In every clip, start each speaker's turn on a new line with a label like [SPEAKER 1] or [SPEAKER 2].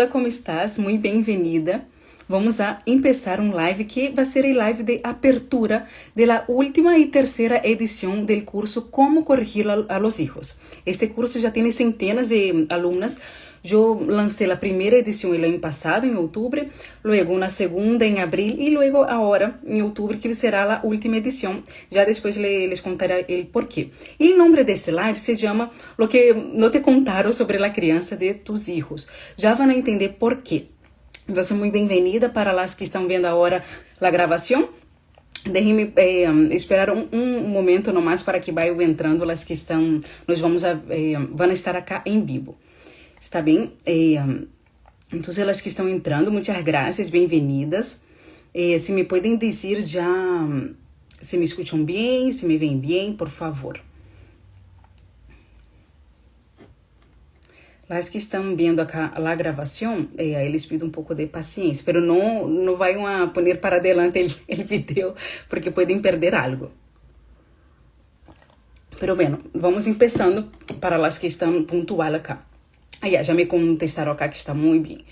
[SPEAKER 1] ¿Cómo estás? Muy bienvenida. Vamos a empezar un live que va a ser el live de apertura de la última y tercera edición del curso Cómo corregir a los hijos. Este curso ya tiene centenas de alumnas. Yo lancé la primera edición el año pasado, en octubre, luego una segunda en abril y luego ahora, en octubre, que será la última edición. Ya después les contaré el porqué. Y el nombre de este live se llama Lo que no te contaron sobre la crianza de tus hijos. Ya van a entender por qué. Entonces, muy bienvenida para las que están viendo ahora la grabación. Déjenme esperar un momento nomás para que vayan entrando las que están, van a estar acá en vivo. ¿Está bien? Entonces, las que están entrando, muchas gracias, bienvenidas. Si me pueden decir ya, si me escuchan bien, si me ven bien, por favor. Las que estão vendo acá a gravação, aí les pido um pouco de paciência, pero não vayan a poner para adelante el video, porque podem perder algo. Pero bueno, vamos empezando para las que estão puntual acá. Já me contestaram acá que está muito bem.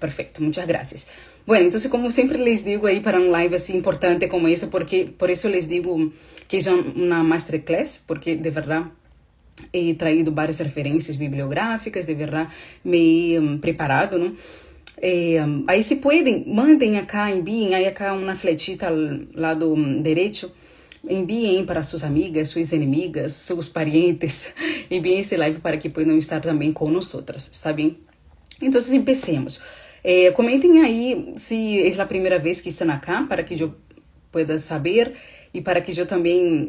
[SPEAKER 1] Perfecto, muchas gracias. Bueno, entonces como siempre les digo ahí para un live así importante como ese, porque por eso les digo que es una masterclass, porque de verdad he traído várias referências bibliográficas, de verdade me he preparado, ¿no? Aí se pueden, mandem acá, enviem, aí acá uma fletita ao lado direito, enviem para suas amigas, suas inimigas, seus parientes, enviem esse live para que possam estar também com nós, está bem? Então, empecemos. Comentem aí se é a primeira vez que estão acá, para que eu pueda saber e para que eu também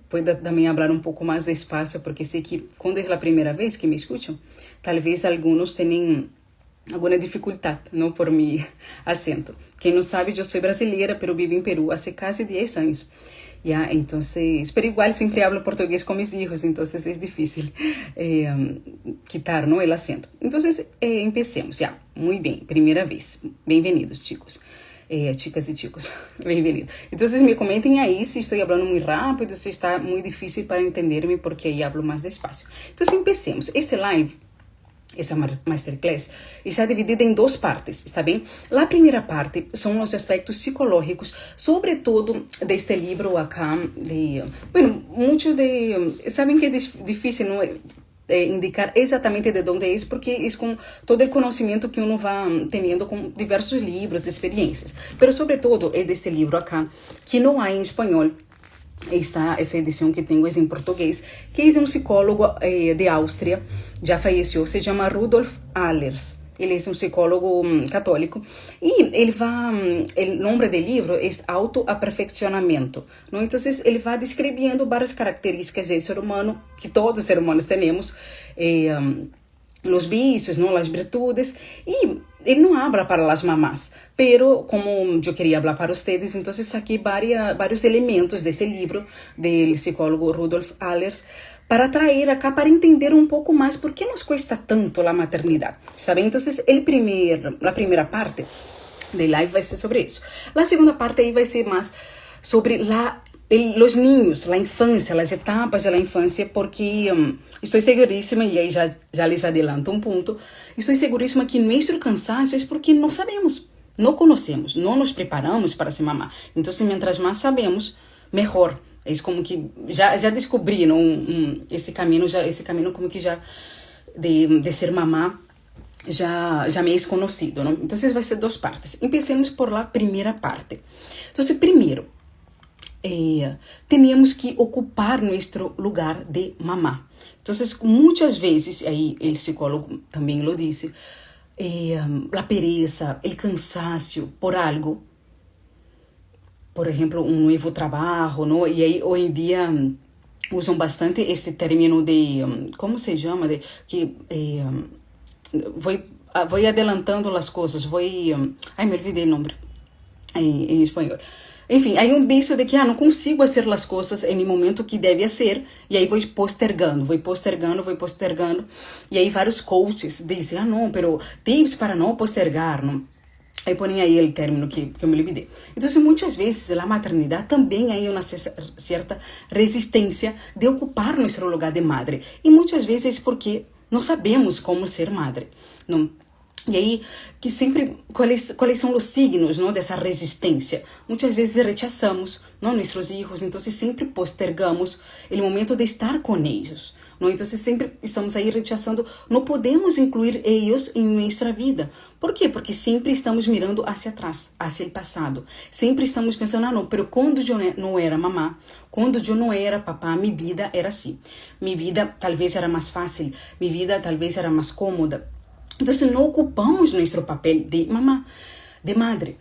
[SPEAKER 1] pueda também falar um pouco mais despacio, porque sei que quando é a primeira vez que me escutam, talvez alguns tenham alguma dificuldade, não por mi acento. Quem não sabe, eu sou brasileira, pero vivo em Peru há quase 10 anos. Então, pero igual sempre hablo português com meus filhos, então é difícil quitar, não, o acento. Então, empecemos. Muito bem, primeira vez. Bem-vindos, chicos. Chicas e chicos, bem-vindos. Então, me comentem aí se estou falando muito rápido, se está muito difícil para entender-me, porque aí hablo mais despacio. Então, empecemos. Este live, essa masterclass, está dividida em 2 partes, está bem? A primeira parte são os aspectos psicológicos, sobretudo deste livro acá, sabem que é difícil, não é? Indicar exatamente de onde é, porque é com todo o conhecimento que uno vai tendo com diversos livros, experiências. Pero, sobretudo, é deste livro acá, que não há em espanhol. Essa edição que tenho é em português, que é um psicólogo de Áustria, já faleceu, se chama Rudolf Allers. Ele é um psicólogo católico e o nome do livro é Autoaperfeccionamento. Não? Então, ele vai descrevendo várias características do ser humano, que todos os seres humanos temos, os vícios, não? As virtudes, e ele não habla para as mamás, pero como eu queria falar para vocês, então saquei vários elementos deste livro do psicólogo Rudolf Allers, para trazer acá, para entender um pouco mais por que nos cuesta tanto a maternidade, sabe? Então, a primeira parte da live vai ser sobre isso. A segunda parte aí vai ser mais sobre os niños, a infância, as etapas da infância, porque estou seguríssima, e aí já les adelanto um ponto, estou seguríssima que nosso cansaço é porque não sabemos, não conhecemos, não nos preparamos para ser mamá. Então, mientras mais sabemos, melhor. É como que já descobri, não, esse caminho como que já de ser mamá já me é conhecido, não? Então, vai ser 2 partes. Empecemos por la primeira parte. Então, primeiro, teníamos que ocupar nosso lugar de mamá. Então, muitas vezes, aí o psicólogo também lo disse, a pereza, o cansaço por algo, por exemplo, um novo trabalho, não? E aí, hoje em dia, usam bastante este término de, como se chama, de que vou adelantando as coisas, me olvidei o nome em espanhol. Enfim, há vício de que não consigo fazer as coisas no momento que deve ser, e aí vou postergando, e aí vários coaches dizem, não, pero tips para não postergar, não? Aí põem aí o término que eu me olvidei. Então, muitas vezes, a maternidade também há uma certa resistência de ocupar nosso lugar de madre. E muitas vezes porque não sabemos como ser madre. Não? E aí, que sempre, quais são os signos, não, dessa resistência? Muitas vezes rechaçamos, não, nossos filhos, então sempre postergamos o momento de estar com eles. Não? Então sempre estamos aí rechaçando, não podemos incluir eles em nossa vida. Por quê? Porque sempre estamos mirando hacia atrás, hacia o passado. Sempre estamos pensando, ah, não, pero quando eu não era mamá, quando eu não era papá, minha vida era assim. Minha vida talvez era mais fácil, minha vida talvez era mais cômoda. Entonces no ocupamos nuestro papel de mamá, de madre.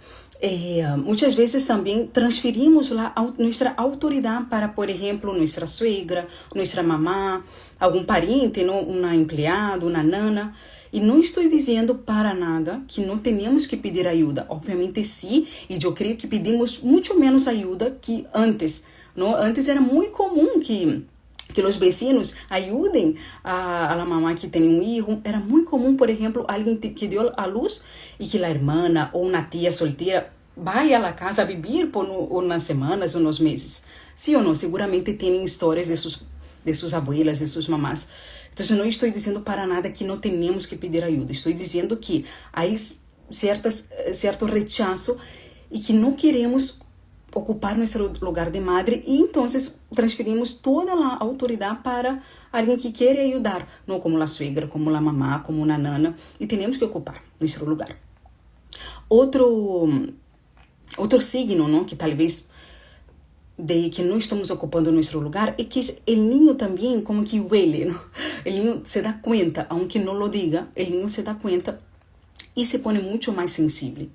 [SPEAKER 1] Muchas veces también transferimos nuestra autoridad para, por ejemplo, nuestra suegra, nuestra mamá, algún pariente, ¿no? Una empleada, una nana. E não estou dizendo para nada que não tenhamos que pedir ajuda. Obviamente sim, e eu creio que pedimos muito menos ajuda que antes. Não? Antes era muito comum que os vecinos ajudem a mamá que tem um filho. Era muito comum, por exemplo, alguém que deu a luz e que a irmã ou uma tia solteira vai à casa a viver por umas semanas ou uns meses. Sim ou não? Seguramente tem histórias de suas abuelas, de suas mamás. Então, não estou dizendo para nada que não tenhamos que pedir ajuda. Estou dizendo que há certo rechaço e que não queremos ocupar nosso lugar de madre e então transferimos toda a autoridade para alguém que quer ajudar, não como a suegra, como a mamá, como uma nana, e temos que ocupar nosso lugar. Outro signo, não, que talvez de que não estamos ocupando nosso lugar é que o niño também como que huele, não? O niño se dá conta, aunque não lo diga, o niño se dá conta e se põe muito mais sensível.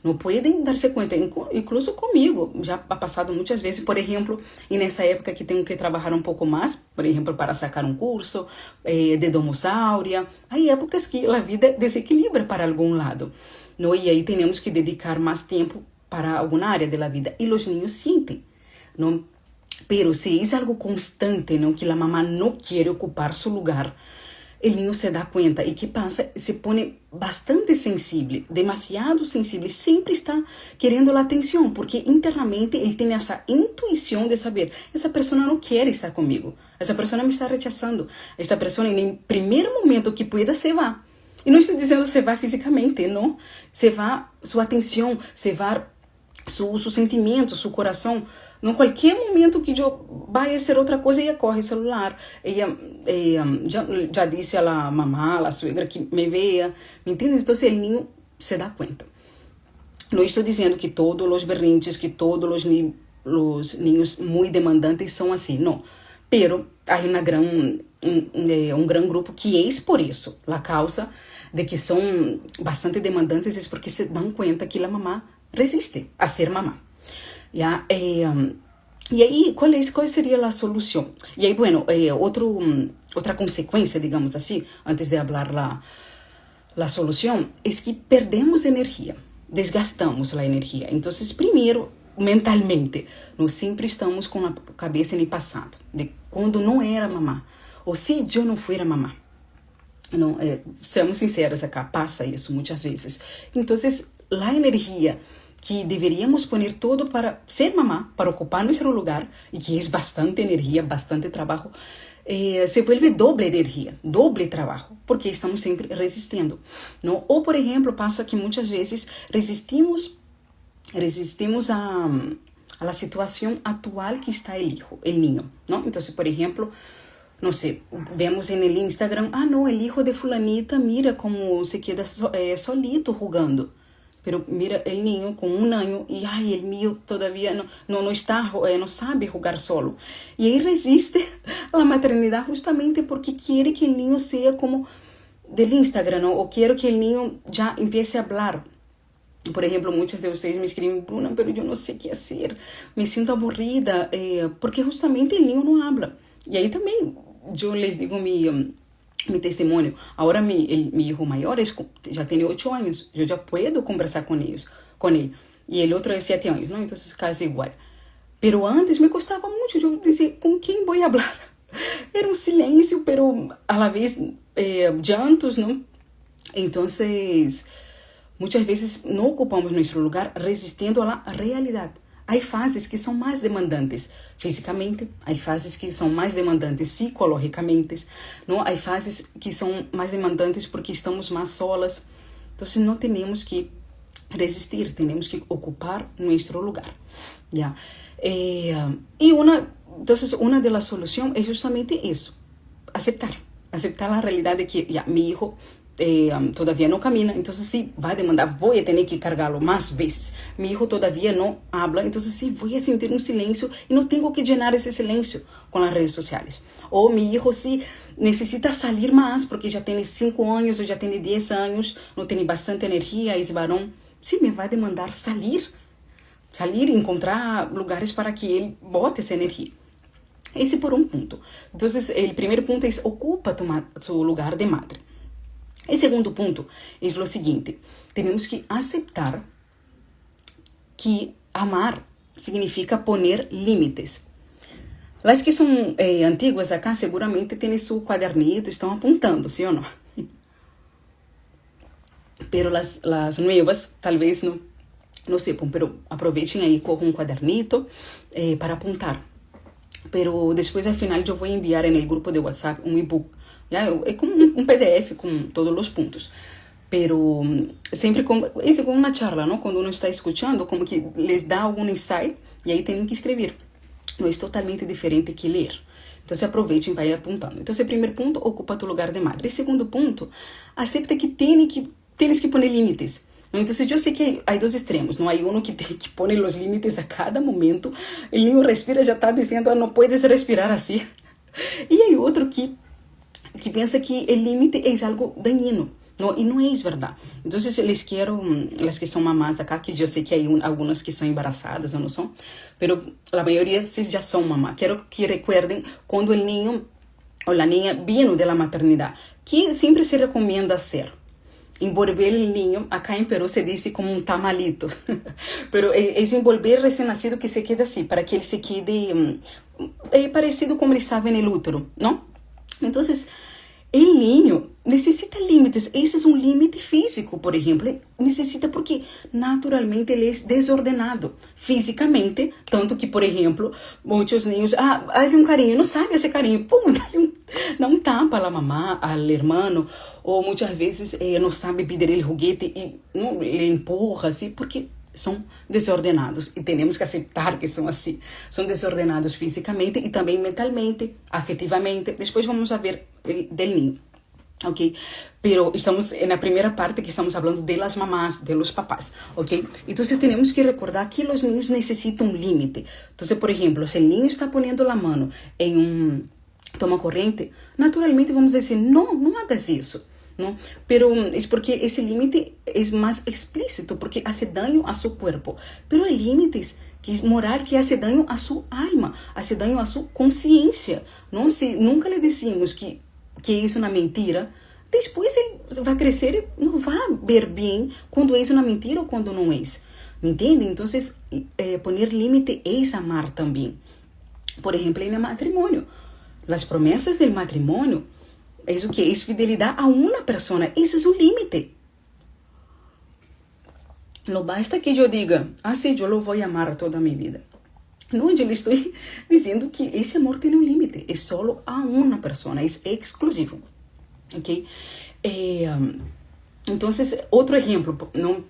[SPEAKER 1] Não podem dar-se conta, incluso comigo, já ha passado muitas vezes, por exemplo, e nessa época que tenho que trabalhar um pouco mais, por exemplo, para sacar um curso de domosauria, há épocas que a vida desequilibra para algum lado, não? E aí temos que dedicar mais tempo para alguma área da vida, e os niños sentem, não? Pero se é algo constante, não, que a mamá não quer ocupar seu lugar, o niño se dá conta e que passa, se põe bastante sensível, demasiado sensível, sempre está querendo a atenção, porque internamente ele tem essa intuição de saber, essa pessoa não quer estar comigo, essa pessoa me está rechaçando, essa pessoa em primeiro momento que pueda se vá. E não estou dizendo se vá fisicamente, não, se vá sua atenção, se vá seu sentimento, seu coração. Em qualquer momento que eu vai ser outra coisa, ela corre o celular. Já disse a mamá, a suegra que me veia, me entende? Então, o niño se dá conta. Não estou dizendo que todos os berrinches, que todos os niños muito demandantes são assim, não. Pero há um grande grupo que é por isso, a causa de que são bastante demandantes é porque se dão conta que a mamá resiste a ser mamá. ¿Ya? Y ahí, ¿cuál sería la solución? Y ahí, bueno, otra consecuencia, digamos así, antes de hablar la solución, es que perdemos energía, desgastamos la energía. Entonces, primero, mentalmente, nós sempre estamos com a cabeça no passado, de quando não era mamá, ou se eu não fuera mamá. Não, seamos sinceros acá, passa isso muitas vezes. Então, a energia que deveríamos poner todo para ser mamá, para ocupar nosso lugar, e que é bastante energia, bastante trabalho, se vuelve doble energia, doble trabalho, porque estamos sempre resistindo. Não? Ou, por exemplo, passa que muitas vezes resistimos a la situação atual que está o niño. Não? Então, por exemplo, não sei, vemos no Instagram, não, o hijo de fulanita, mira como se queda solito jugando. Pero mira el niño com 1 ano e el mío todavía não sabe jogar solo. E aí resiste a maternidade justamente porque quer que o niño seja como del Instagram, ¿no? Ou quero que o niño já empiece a falar. Por exemplo, muitas de vocês me escrevem, Bruna, pero eu não sei o que fazer, me sinto aburrida, porque justamente o niño não habla. E aí também, eu les digo mi testemunho. Agora meu hijo maior já tem 8 anos. Eu já puedo conversar com ele. E o outro é 7 anos, não? Então, casi igual. Pero antes me custava muito. Eu dizia, com quem vou falar? Era um silêncio, pero a la vez llantos, não? Então, muitas vezes não ocupamos nosso lugar resistindo à realidade. Há fases que são mais demandantes fisicamente, há fases que são mais demandantes psicologicamente, não? Há fases que são mais demandantes porque estamos mais solas, Entonces no tenemos que resistir, tenemos que ocupar nuestro lugar. ¿Ya? Entonces una de las soluciones es justamente eso, aceptar la realidad de que ya mi hijo todavía no camina, entonces sí va a demandar, voy a tener que cargarlo más veces. Mi hijo todavía no habla, entonces sí voy a sentir un silencio y no tengo que llenar ese silencio con las redes sociales. O mi hijo sí necesita salir más porque ya tiene 5 años o ya tiene 10 años, no tiene bastante energía, es varón, sí me va a demandar salir y encontrar lugares para que él bote esa energía. Ese por un punto. Entonces, el primer punto es ocupa tu lugar de madre. El segundo punto es lo siguiente. Tenemos que aceptar que amar significa poner límites. Las que son antiguas acá seguramente tienen su cuadernito, están apuntando, ¿sí o no? Pero las nuevas tal vez no sepan, pero aprovechen ahí con un cuadernito para apuntar. Pero después al final yo voy a enviar en el grupo de WhatsApp un ebook, ¿ya? Es como un PDF con todos los puntos. Pero siempre es como una charla, ¿no? Cuando uno está escuchando, como que les da algún insight y ahí tienen que escribir. No es totalmente diferente que leer. Entonces aprovechen y vayan apuntando. Entonces el primer punto, ocupa tu lugar de madre. El segundo punto, acepta que tienes que poner límites. ¿No? Entonces yo sé que hay dos extremos, ¿no? Hay uno que pone los límites a cada momento, el niño respira, ya está diciendo, no puedes respirar así. Y hay otro que piensa que el límite es algo dañino, ¿no? Y no es verdad. Entonces les quiero, las que son mamás acá, que yo sé que hay algunas que son embarazadas o no son, pero la mayoría sí ya son mamás. Quiero que recuerden cuando el niño o la niña viene de la maternidad, que siempre se recomienda hacer. Envolver el niño, acá en Perú se dice como un tamalito, pero es envolver recién nacido que se quede así, para que él se quede parecido como él estaba en el útero, ¿no? Entonces, el niño necesita límites. Ese es un límite físico, por ejemplo. Necesita porque naturalmente él es desordenado físicamente, tanto que, por ejemplo, muchos niños, hazle un cariño, no sabe hacer cariño, pum, dá un tapa a la mamá, al hermano, o muchas veces no sabe pedir el juguete y no, le empuja así, porque son desordenados y tenemos que aceptar que son así. Son desordenados físicamente y también mentalmente, afectivamente. Después vamos a ver del niño. ¿Ok? Pero estamos en la primera parte que estamos hablando de las mamás, de los papás, ¿ok? Entonces tenemos que recordar que los niños necesitan un límite. Entonces, por ejemplo, si el niño está poniendo la mano en un toma corriente, naturalmente vamos a decir, no hagas eso, ¿no? Pero es porque ese límite es más explícito, porque hace daño a su cuerpo. Pero hay límites que es moral, que hace daño a su alma, hace daño a su conciencia, ¿no? Si nunca le decimos que es una mentira, después él va a crecer y no va a ver bien cuando es una mentira o cuando no es. ¿Me entiende? Entonces, poner límite es amar también. Por ejemplo, en el matrimonio, las promesas del matrimonio es o que es fidelidad a una persona. Eso es un límite. No basta que yo diga, sí, yo lo voy a amar toda mi vida. No, yo le estoy diciendo que ese amor tiene un límite. Es solo a una persona, es exclusivo. ¿Ok? Entonces, otro ejemplo, ¿no?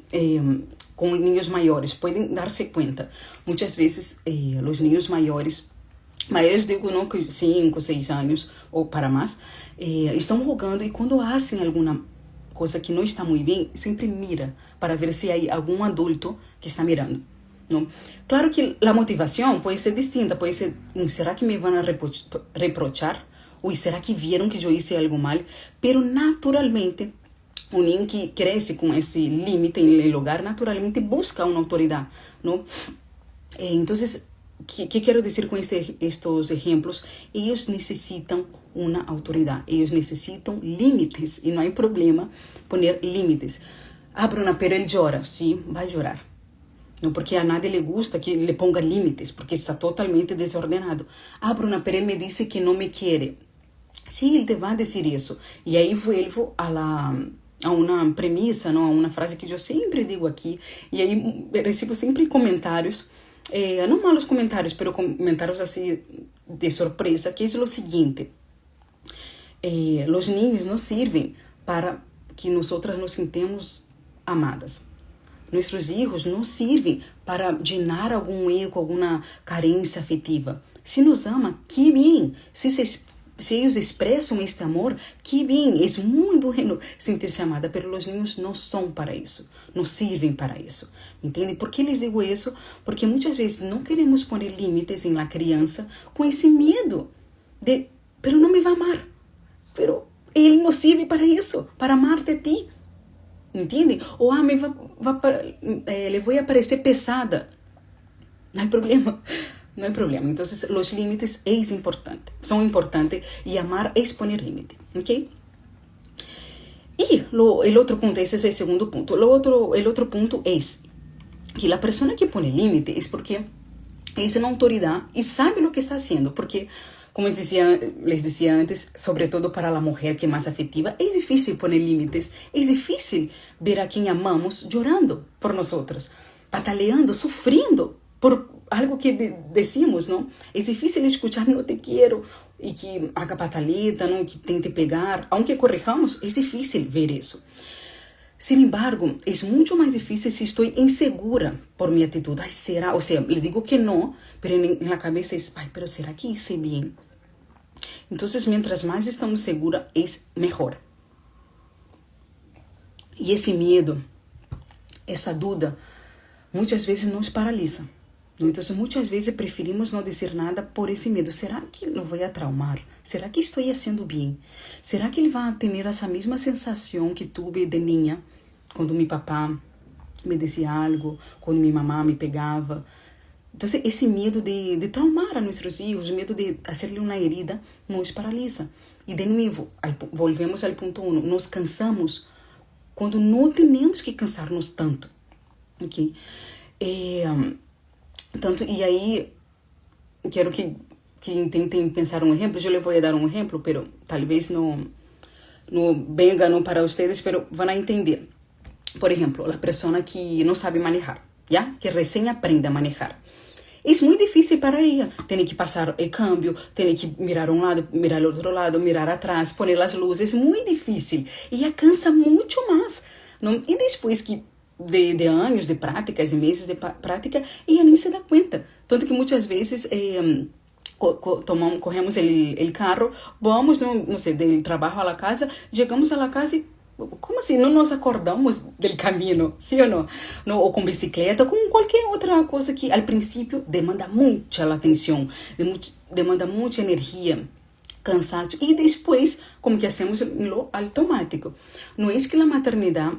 [SPEAKER 1] Con niños mayores, pueden darse cuenta. Muchas veces los niños mayores digo, ¿no? Que 5, 6 años o para más, están jugando y cuando hacen alguna cosa que no está muy bien, siempre mira para ver si hay algún adulto que está mirando, ¿no? Claro que la motivación puede ser distinta, puede ser, ¿será que me van a reprochar? ¿O será que vieron que yo hice algo mal? Pero naturalmente, un niño que crece con ese límite en el hogar, naturalmente busca una autoridad, ¿no? Entonces, ¿qué quiero decir con estos ejemplos? Ellos necesitan una autoridad, ellos necesitan límites y no hay problema poner límites. Bruna, pero él llora, sí, va a llorar. No, porque a nadie le gusta que le ponga límites, porque está totalmente desordenado. Bruna, pero él me dice que no me quiere. Sí, él te va a decir eso. Y ahí vuelvo a una premisa, ¿no? A una frase que yo siempre digo aquí, y ahí recibo siempre comentarios, no malos comentarios, pero comentarios así de sorpresa, que es lo siguiente. Los niños no sirven para que nosotras nos sintamos amadas. Nossos hijos não servem para llenar algum eco, alguma carência afetiva. Se nos ama, que bem. Se eles expressam este amor, que bem. É muito bueno sentir-se amada, mas os niños não são para isso. Não servem para isso. Entende? Por que les digo isso? Porque muitas vezes não queremos pôr limites em la criança com esse medo de, pero não me vai amar. Pero ele não serve para isso, para amar-te a ti. Entende? Ou le vou parecer pesada. Não há problema. Não há problema. Então, os limites são importantes e amar é poner límite. Ok? E o outro ponto, esse é o segundo ponto. O outro ponto é que a pessoa que põe límite é porque é uma autoridade e sabe o que está fazendo. Porque, como les decía antes, sobretudo para a mulher que é mais afetiva, é difícil pôr limites, é difícil ver a quem amamos chorando por nós, pataleando, sofrendo por algo que decimos, não? É difícil escutar não te quero e que haga pataleta, não? Que tente pegar, aunque corrijamos, é difícil ver isso. Sin embargo, é muito mais difícil se estou insegura por minha atitude. Ai, será? Ou seja, le digo que não, mas na cabeça é, ai, pero será que hice bem? Então, mientras mais estamos seguras, é melhor. E esse medo, essa dúvida, muitas vezes nos paralisa. Então, muitas vezes preferimos não dizer nada por esse medo. Será que lo vou traumar? Será que estou fazendo bem? Será que ele vai ter essa mesma sensação que tive de niña, quando meu papá me dizia algo, quando minha mamá me pegava? Então, esse medo de traumar a nossos filhos, o medo de fazer-lhe uma herida, nos paralisa. E, de novo, volvemos ao ponto 1. Nos cansamos quando não temos que cansar-nos tanto. Okay? E aí, quero que tentem pensar um exemplo. Eu lhe vou dar um exemplo, mas talvez não venga não para vocês, mas vão entender. Por exemplo, a pessoa que não sabe manejar, ¿ya? Que recém aprende a manejar. É muito difícil para ela. Tem que passar o câmbio, tem que mirar um lado, mirar o outro lado, mirar atrás, pôr as luzes. É muito difícil. E ela cansa muito mais. Não? E depois que de anos de práticas, de meses de prática, ela nem se dá conta. Tanto que muitas vezes corremos o carro, vamos, não sei, do trabalho à casa, chegamos à casa e como assim? Não nos acordamos do caminho, sim ou não? Ou com bicicleta, com qualquer outra coisa que, ao princípio, demanda muita atenção, demanda muita energia, cansaço. E depois, como que hacemos no automático. Não é que a maternidade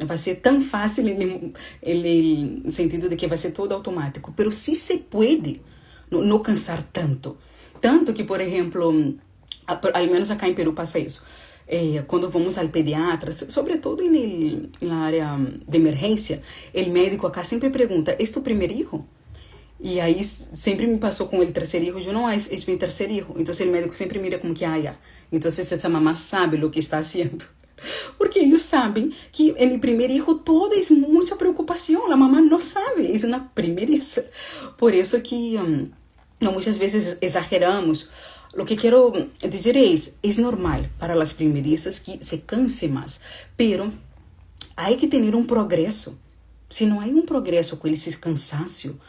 [SPEAKER 1] vai ser tão fácil no sentido de que vai ser todo automático, mas sí se pode não cansar tanto. Tanto que, por exemplo, ao menos acá em Peru passa isso. Quando vamos ao pediatra, sobretudo na área de emergência, o médico acá sempre pergunta, ¿es tu primer hijo? E aí sempre me passou com o terceiro filho, eu não, é meu terceiro filho. Então o médico sempre mira como que, já. Então essa mamá sabe o que está fazendo. Porque eles sabem que no primeiro filho todo é muita preocupação, a mamá não sabe, é uma primeiriça. Por isso que muitas vezes exageramos. Lo que quero dizer é normal para as primeirizas que se canse mais, pero há que ter progresso. Se não há progresso com esse cansaço,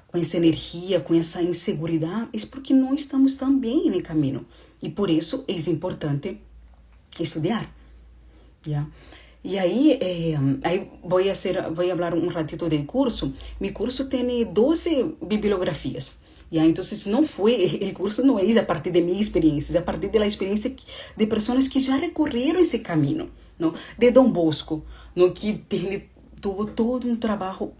[SPEAKER 1] com essa energia, com essa insegurança, é porque não estamos tão bem no caminho. E por isso é importante estudar. Yeah. E aí vou falar um ratito do curso. Meu curso tem 12 bibliografias. Então, não foi, o curso não é a partir de minha experiência, é a partir da experiência de pessoas que já recorreram esse caminho, não? De Dom Bosco, não? Que teve todo um trabalho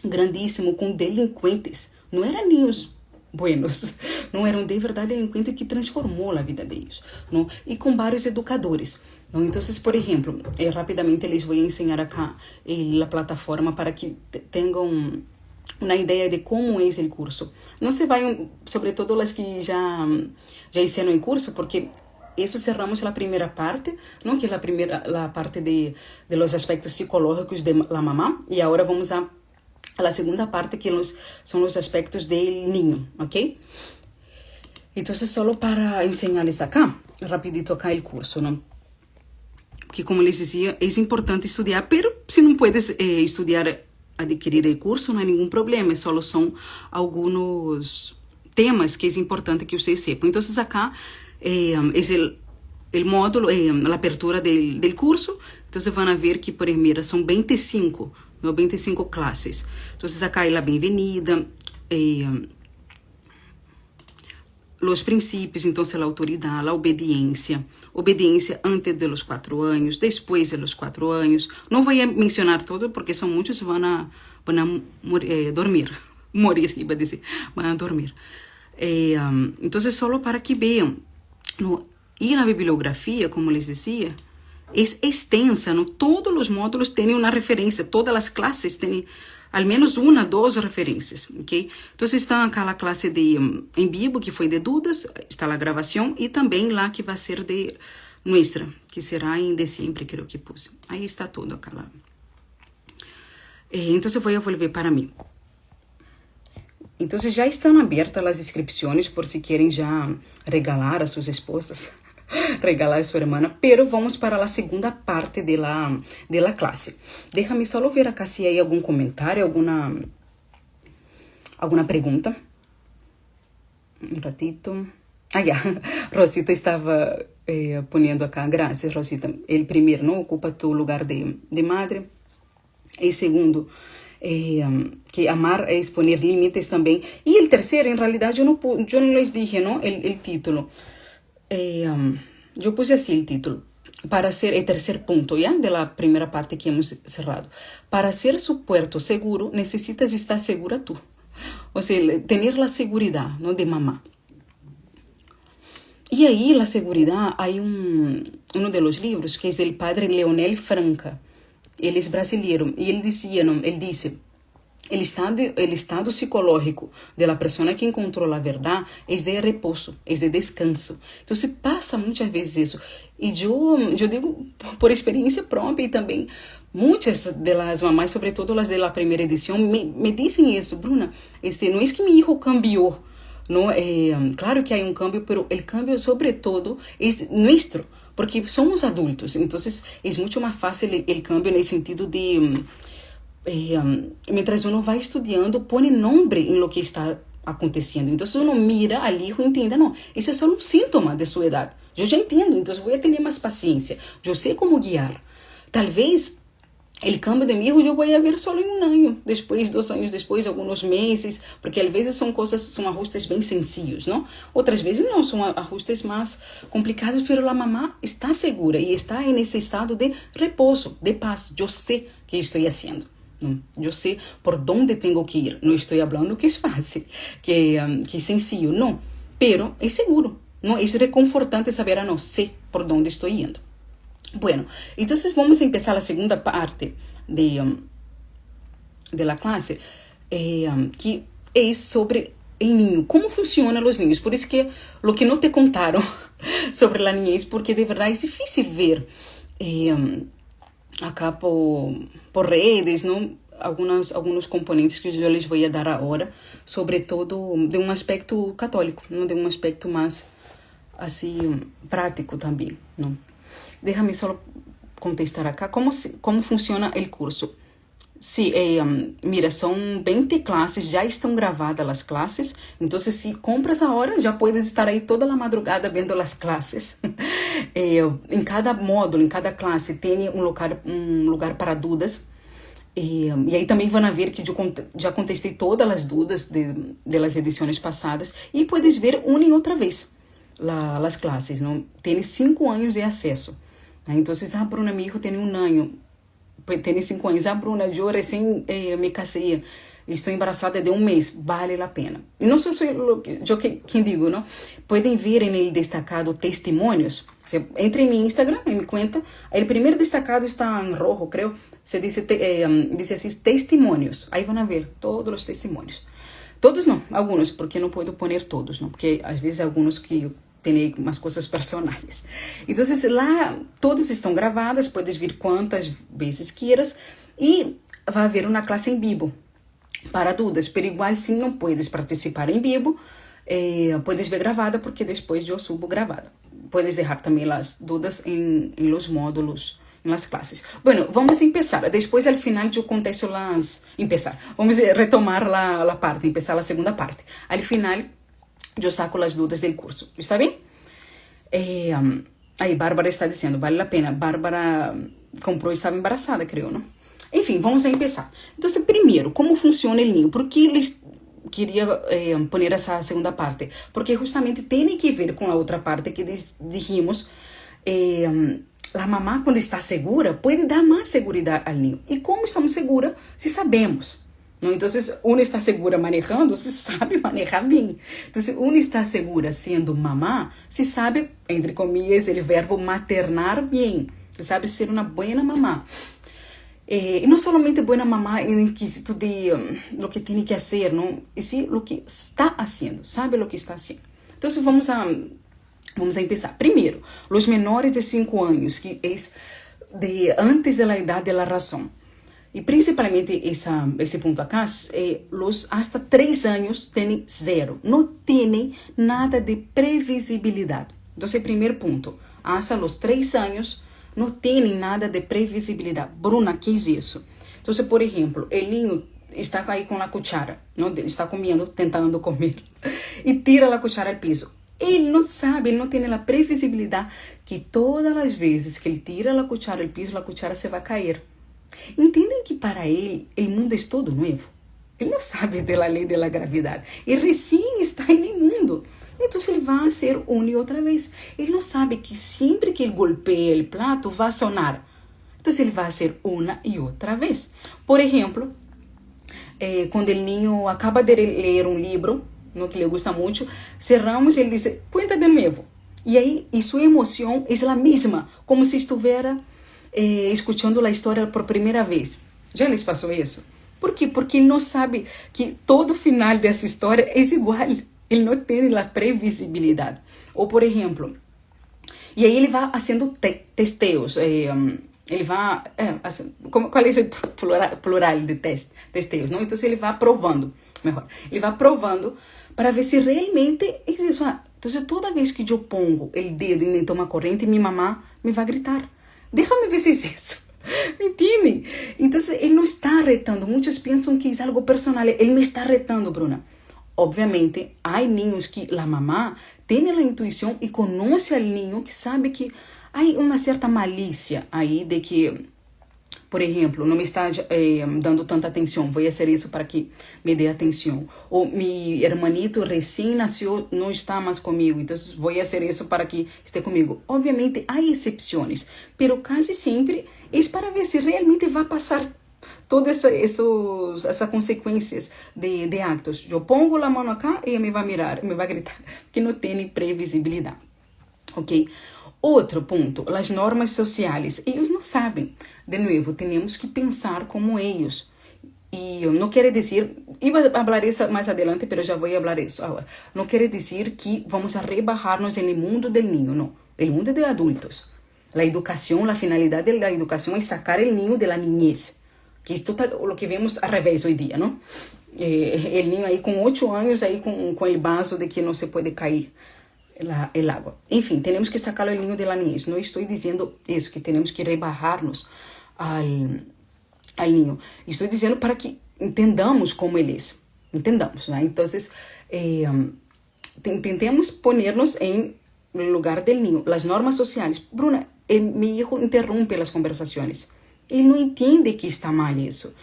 [SPEAKER 1] grandíssimo com delinquentes, não eram niños buenos, não eram de verdade delinquentes que transformou a vida deles, não? E com vários educadores. Não? Então, por exemplo, rapidamente les vou ensinar acá a plataforma para que tenham uma ideia de como é o curso. Não se vai, sobretudo as que já hicieron o curso, porque isso cerramos a primeira parte, não? Que é a parte de los aspectos psicológicos de la mamá, e agora vamos a la segunda parte, que são os aspectos del niño, ok? Então, só para ensinar-les acá, rapidito acá o curso, não? porque como les dizia, é importante estudar, pero se não puedes estudar, adquirir recurso, não há nenhum problema, só são alguns temas que é importante que vocês sepam. Então, acá é o módulo, a abertura do curso. Então, vocês vão ver que, por primeira, são 25, não, 25 classes. Então, acá é a bem-vinda, os princípios, então, a autoridade, a obediência antes de los 4 anos, depois de los 4 anos. Não vou mencionar todo, porque são muitos, vão a dormir, iba a dizer, vão a dormir. Então, só para que vejam, no, e na bibliografia, como les dizia, é extensa, no? Todos os módulos têm uma referência, todas as classes têm al menos uma, duas referências, ok? Então, está aquela classe em vivo, que foi de dudas, está a gravação, e também lá que vai ser de nuestra, que será em dezembro, creio que puse. Aí está tudo aquela. Então, vou volver para mim. Então, já estão abertas as inscrições por se querem já regalar a suas esposas, regalar a sua irmã, pero vamos para a segunda parte de la classe. Déjame só ver acá se há algum comentário, alguma pergunta. Um ratito. Já. Rosita estava ponendo acá, graças, Rosita. El primeiro, não ocupa tu lugar de madre. E segundo, que amar é exponer limites também. E o terceiro, em realidade, eu não les dije, não, el título. Eu puse assim o título. Para ser el tercer punto, ¿ya? De la primera parte que hemos cerrado. Para ser su puerto seguro, necesitas estar segura tú. O sea, tener la seguridad, ¿no? De mamá. E aí, la seguridad, hay uno de los libros que es del padre Leonel Franca. Ele é brasileiro e ele dizia, não, ele disse, el estado psicológico de la persona que encontrou a verdade é de repouso, é de descanso. Então, se passa muitas vezes isso. E eu digo por experiência própria e também muitas das mamás, sobretudo as da primeira edição, me dizem isso, Bruna, não é que meu filho cambiou, não, claro que há cambio, mas o cambio, sobretudo, é nosso, porque somos adultos, então é muito mais fácil o cambio no sentido de, mientras uno vai estudando, põe nome em lo que está acontecendo. Então, uno mira ali e entende, não, isso é só um síntoma de sua idade. Eu já entendo, então vou ter mais paciência. Eu sei como guiar. Talvez o cambio de mim eu vou ver só em um ano, depois, 2 anos depois, alguns meses, porque às vezes são ajustes bem sencillos, não? Outras vezes não, são ajustes mais complicados, mas a mamá está segura e está nesse estado de repouso, de paz. Eu sei o que estou fazendo. Eu sei por onde tenho que ir. Não estou falando que é fácil, que é sencillo, não. Pero é seguro. Não? É reconfortante saber, não sei por onde estou indo. Bueno, entonces vamos a empezar la segunda parte de la clase, que es sobre el niño, cómo funcionan los niños. Por eso que lo que no te contaron sobre la niñez, porque de verdad es difícil ver acá por redes, ¿no? Algunos componentes que yo les voy a dar ahora, sobre todo de un aspecto católico, ¿no? De un aspecto más así práctico también, ¿no? Déjame só contestar acá como funciona o curso. Sí, mira, são 20 classes, já estão gravadas as classes, então se compras agora, já puedes estar aí toda a madrugada vendo as classes. Em cada módulo, em cada classe, tem um lugar para dúvidas. E aí também vão ver que eu já contestei todas as dúvidas das edições passadas e puedes ver uma e outra vez as classes, não? Tem 5 anos de acesso. Então, Bruna, meu filho tem 1 ano, tem 5 anos. Bruna, eu recém me casei, estou embaraçada de 1 mês, vale a pena. E não sou eu quem digo, não? Podem ver no destacado testemunhos. Você entra em meu Instagram, em minha conta, o primeiro destacado está em rojo, creio. Se diz assim, testemunhos. Aí vão ver todos os testemunhos. Todos não, alguns, porque não posso pôr todos, não? Porque às vezes alguns que tem umas coisas personais. Então, lá todas estão gravadas, puedes vir quantas vezes quieras e vai haver uma classe em vivo para dúvidas, pero igual se não puedes participar em vivo, puedes ver gravada porque depois eu subo gravada. puedes dejar también las dudas en los módulos, en las clases. Bueno, vamos a empezar. Después, al final, yo contesto vamos a retomar la parte, empezar la segunda parte. Al final, yo saco las dudas del curso. ¿Está bien? Aí, Bárbara está dizendo, vale a pena. Bárbara comprou e estava embaraçada, creio, não? Enfim, vamos a empezar. Então, primeiro, como funciona o ninho? Por que eles queria poner essa segunda parte? Porque justamente tem que ver com a outra parte que dijimos. A mamá, quando está segura, pode dar mais segurança ao ninho. E como estamos seguras se sabemos? ¿No? Entonces, una está segura manejando, se sabe manejar bien. Entonces, una está segura siendo mamá, se sabe, entre comillas, el verbo maternar bien. Se sabe ser una buena mamá. Y no solamente buena mamá en el quesito de lo que tiene que hacer, ¿no? Y sí lo que está haciendo, sabe lo que está haciendo. Entonces, vamos a empezar. Primero, los menores de 5 años, que es de antes de la edad de la razón. E principalmente esse ponto acá, los hasta 3 anos têm 0. Não têm nada de previsibilidade. Então, esse primeiro ponto. Hasta los 3 anos não têm nada de previsibilidade. Bruna, que é isso? Então, por exemplo, o niño está aí com a cuchara, não? Está comendo, tentando comer, e tira a cuchara ao piso. Ele não sabe, ele não tem a previsibilidade que todas as vezes que ele tira a cuchara ao piso, a cuchara se vai cair. Entendem que para ele, o mundo é todo novo. Ele não sabe da lei da gravidade. E recém está no mundo. Então, ele vai ser uma e outra vez. Ele não sabe que sempre que ele golpeia o prato, vai sonar. Então, ele vai ser uma e outra vez. Por exemplo, quando o niño acaba de ler um livro, no que lhe gusta muito, cerramos e ele diz, cuenta de novo. E aí, sua emoção é a mesma, como se estivesse escutando a história por primeira vez. Já lhes passou isso? Por quê? Porque ele não sabe que todo final dessa história é igual. Ele não tem a previsibilidade. Ou, por exemplo, e aí ele vai fazendo testeos. Ele vai... qual é o plural de testeos? Não? Então, ele vai provando. Melhor. Ele vai provando para ver se realmente é isso. Então, toda vez que eu pongo o dedo em toma corrente, minha mamá me vai gritar. Déjame ver se é isso. ¿Me entendem? Então, ele não está retando. Muitos pensam que é algo personal. Ele me está retando, Bruna. Obviamente, há niños que a mamá tem a intuição e conhece ao niño que sabe que há uma certa malícia aí de que, por exemplo, não me está dando tanta atenção, vou fazer isso para que me dê atenção. Ou meu hermanito recém nasceu, não está mais comigo, então vou fazer isso para que esteja comigo. Obviamente, há exceções, mas quase sempre é para ver se realmente vai passar todas essas consequências de actos. Eu pongo a mão acá e me vai mirar, me vai gritar, porque não tem previsibilidade. Ok? Outro ponto, as normas sociais. Eles não sabem. De novo, temos que pensar como eles. E não quer dizer, iba a falar isso mais adelante, mas já vou falar isso agora. Não quer dizer que vamos a rebajar-nos no mundo do niño, não. O mundo de adultos. A educação, a finalidade da educação é sacar o niño da niñez. Que é total o que vemos ao revés hoje dia, não? O niño aí com 8 anos, aí com o vaso de que não se pode cair el agua. Enfim, temos que sacar o niño de la niñez. Não estou dizendo isso, que temos que rebajar-nos al niño. Estou dizendo para que entendamos como ele é. Entendamos, né? Então, tentemos ponernos em lugar del niño. As normas sociais. Bruna, meu hijo interrompe as conversações. Ele não entende que está mal isso.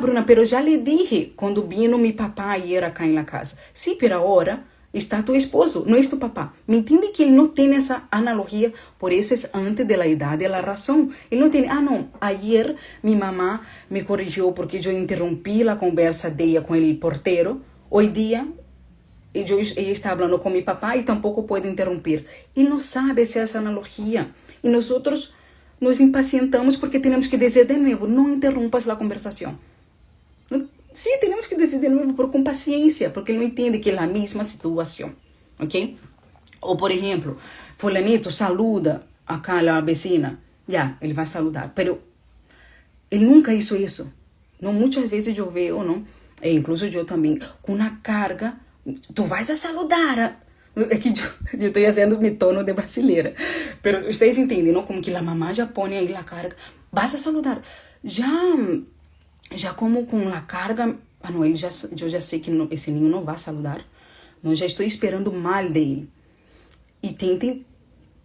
[SPEAKER 1] Bruna, pero já le dije quando vino mi papá ayer acá en la casa. Sí, pero ahora está tu esposo, não é tu papá. Me entende que ele não tem essa analogia, por isso é antes da idade da razão. Ele não tem, não, ayer mi mamá me corrigiu porque eu interrompi a conversa dela com o porteiro. Hoje dia, ela está falando com mi papá e tampouco pode interromper. Ele não sabe essa analogia. E nós nos impacientamos porque temos que dizer de novo, não interrompas a conversação. Sí, tenemos que decir de nuevo com paciência, porque ele não entende que é a mesma situação, ok? Ou, por exemplo, fulanito saluda acá a vecina, ele vai saludar, pero ele nunca hizo isso. Não, muitas vezes eu vejo, não? E incluso eu também, com uma carga, tu vais a saludar, É que eu estou fazendo meu tono de brasileira. Pero vocês entendem, não? Como que a mamá já põe aí a carga. Vas a saludar. Já como com a carga. Ah, não, eu já sei que esse ninho não vai saludar. Não, já estou esperando mal dele. E tentem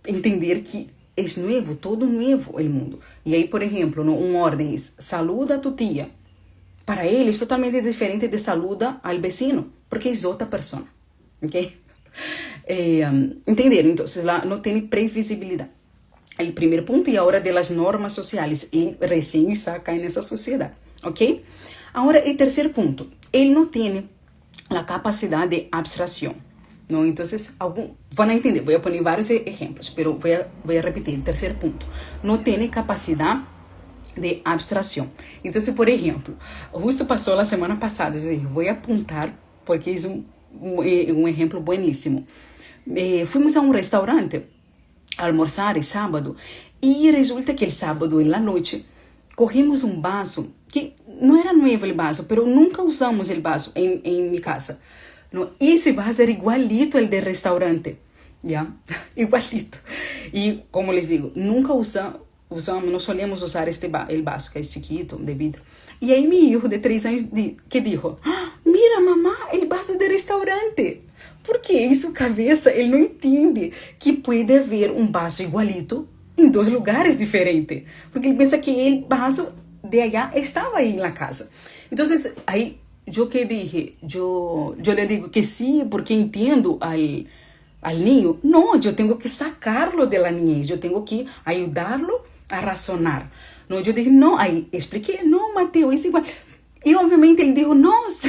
[SPEAKER 1] entender que é novo, todo novo o mundo. E aí, por exemplo, um ordem é saluda a tu tia. Para ele é totalmente diferente de saluda al vecino, porque é outra pessoa. Ok? Entenderam? Então, lá não tem previsibilidade. O primeiro ponto é a hora das normas sociais. Ele recém está caindo nessa sociedade. Ok? Agora, o terceiro ponto. Ele não tem a capacidade de abstração. Não? Então, vão entender. Vou pôr vários exemplos, mas vou repetir. O terceiro ponto. Não tem capacidade de abstração. Então, por exemplo, justo passou a semana passada, eu disse, vou apontar, porque é um exemplo bueníssimo. Fomos a um restaurante almoçar sábado, e resulta que sábado, na noite, cogimos um vaso, que não era novo o vaso, mas nunca usamos o vaso em minha casa. Não? E esse vaso era igualito ao do restaurante, ¿ya? Igualito. E, como les digo, nunca usamos, não solemos usar el vaso, que é chiquito, de vidro. E aí, meu filho de 3 anos, que dijo, mira, mamá, el vaso de restaurante. Porque em sua cabeça, ele não entende que pode haver um vaso igualito em 2 lugares diferentes. Porque ele pensa que o vaso de allá estava aí na casa. Então, aí, eu que dije, eu le digo que sim, porque entendo al niño. Não, eu tenho que sacarlo de la niñez, eu tenho que ajudá-lo a razonar. Não, eu dije, não, aí expliquei, não, Mateo, é igual. E obviamente ele disse, nossa,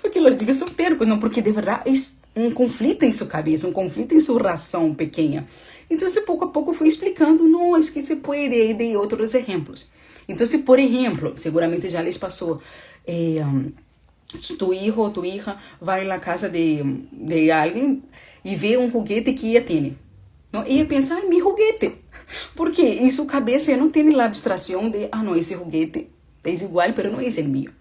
[SPEAKER 1] porque os niños são tercos, não, porque de verdade é um conflito em sua cabeça, um conflito em sua razão pequena. Então, pouco a pouco fui explicando, não, é que se pode, e dei outros exemplos. Então, por exemplo, seguramente já les passou, tu hijo ou tu hija vai na casa de alguém e vê um juguete que ela tem. Não? E ela pensa, meu juguete. Porque em sua cabeça não tem a abstração de, não, esse juguete é igual, mas não é o meu.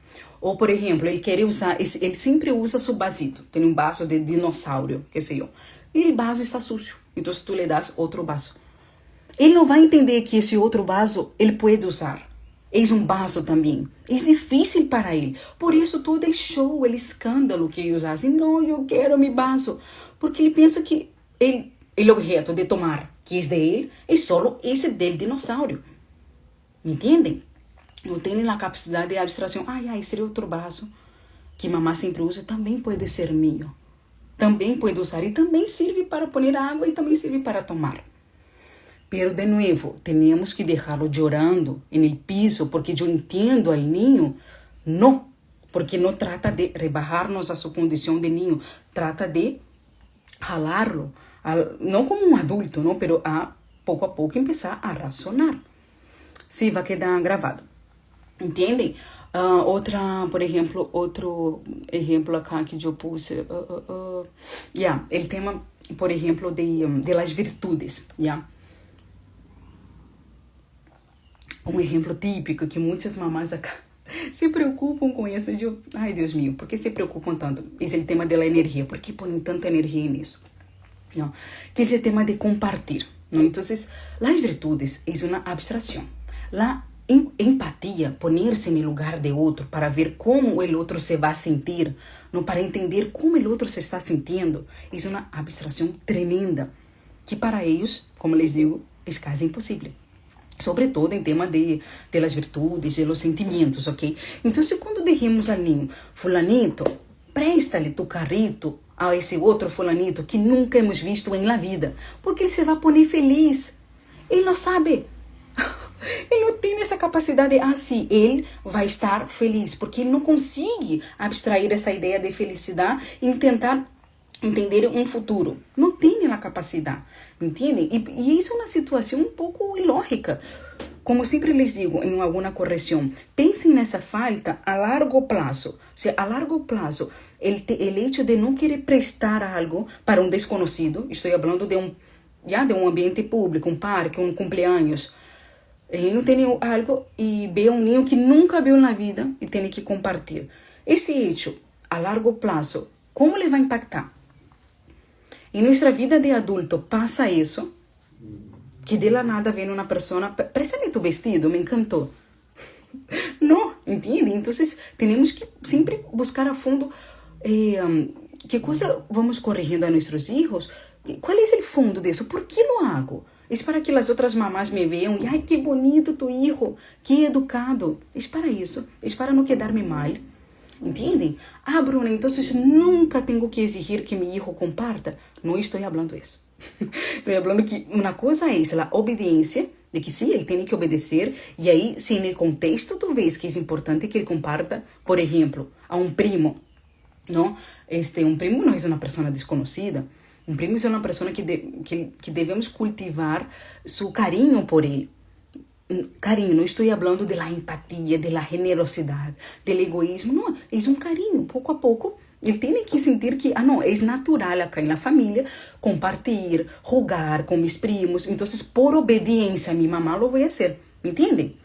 [SPEAKER 1] Ou, por exemplo, ele quer usar, ele sempre usa seu vasito. Tem um vaso de dinossauro, que sei eu. E o vaso está sujo. Então, tu lhe das outro vaso. Ele não vai entender que esse outro vaso ele pode usar. É um vaso também. É difícil para ele. Por isso, todo o show, o escândalo que ele usa. Assim, não, eu quero meu vaso. Porque ele pensa que o objeto de tomar, que é dele, é só esse del dinossauro. Me entendem? Não tem a capacidade de abstração. Esse é outro vaso que mamãe sempre usa, também pode ser meu. Também pode usar e também serve para pôr água e também serve para tomar. Pero de novo, temos que deixá-lo chorando no piso, porque eu entendo al niño. Não, porque não trata de rebajar-nos a sua condição de niño, trata de jalarlo, não como um adulto, não, pero a pouco começar a razonar. Sim, vai quedar gravado. Entendem? Por exemplo, outro exemplo acá que eu pus, el tema, por exemplo, de las virtudes, Um exemplo típico que muitas mamás acá se preocupam com isso. Ai, Deus meu, por que se preocupam tanto? Esse é o tema da energia. Por que põem tanta energia nisso? Não? Que esse é o tema de compartilhar. Não? Então, as virtudes é uma abstração. A empatia, poner-se no lugar de outro para ver como o outro se vai sentir, não, para entender como o outro se está sentindo, é uma abstração tremenda, que para eles, como les digo, é quase impossível. Sobretudo em tema de las virtudes, de los sentimentos, ok? Então, quando dijimos al niño, fulanito, préstale tu carrito a esse outro fulanito que nunca hemos visto em la vida, porque ele se vai poner feliz. Ele não sabe. Ele não tem essa capacidade, sim, ele vai estar feliz, porque ele não consegue abstrair essa ideia de felicidade e tentar entender um futuro. Não tem a capacidade, entendem? E isso é uma situação um pouco ilógica. Como sempre les digo em alguma correção, pensem nessa falta a largo prazo. Se a largo prazo, o hecho de não querer prestar algo para um desconhecido, estou falando de um ambiente público, um parque, um cumpleaños. O niño tem algo e vê um niño que nunca viu na vida e tem que compartilhar. Esse hecho, a largo prazo, como ele vai impactar? Em nossa vida de adulto passa isso, que de la nada vem uma pessoa, préstame tu vestido, me encantou. Não, entende? Então, temos que sempre buscar a fundo que coisa vamos corrigindo a nossos filhos. Qual é o fundo disso? Por que lo hago? É para que as outras mamás me vejam e, ai, que bonito tu hijo, que educado. É para isso, é para não quedar-me mal. Entendem? Ah, Bruna, então nunca tenho que exigir que meu hijo comparta. Não estou falando isso. Estou falando que uma coisa é a obediência, de que sim, ele tem que obedecer, e aí, se no contexto tu vês que é importante que ele comparta, por exemplo, a um primo, não? Um primo não é uma pessoa desconhecida, um primo é uma pessoa que devemos cultivar seu carinho por ele. Carinho, não estou falando da empatia, da generosidade, do egoísmo, não, é um carinho, pouco a pouco, ele tem que sentir que, não, é natural acá na família compartilhar, jogar com meus primos, então, por obediência a minha mamá, lo vou fazer, me entendem?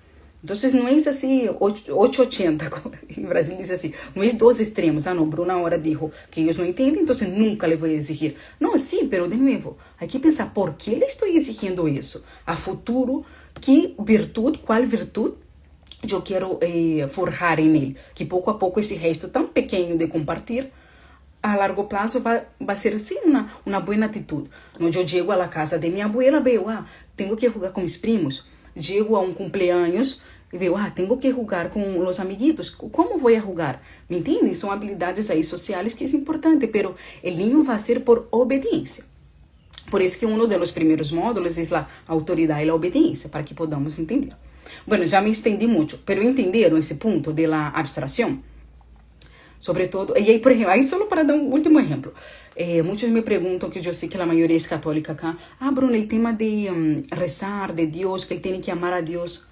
[SPEAKER 1] Então, não é assim, 880, em Brasil diz assim, não é dois extremos, não, Bruna agora disse que eles não entendem, então nunca le vou exigir. Não, sim, pero de novo, hay que pensar, por que le estou exigindo isso? A futuro, qual virtude eu quero forjar em ele? Que pouco a pouco esse resto tão pequeno de compartilhar, a largo prazo vai ser assim uma boa atitude. No eu chego à casa de minha abuela, veo, tenho que jogar com meus primos. Chego a um cumpleaños e veo, tenho que jogar com os amiguitos. Como vou jogar? Me entende? São habilidades aí sociais que é importante, pero o niño vai ser por obediência. Por isso que um dos primeiros módulos é a autoridade e a obediência, para que podamos entender. Bueno, já me estendi muito, pero entenderam esse ponto de la abstração? Sobretudo, e aí, por exemplo, aí só para dar um último exemplo. Muitos me perguntam, que eu sei que a maioria é católica acá, Bruno, o tema de rezar, de Deus, que ele tem que amar a Deus.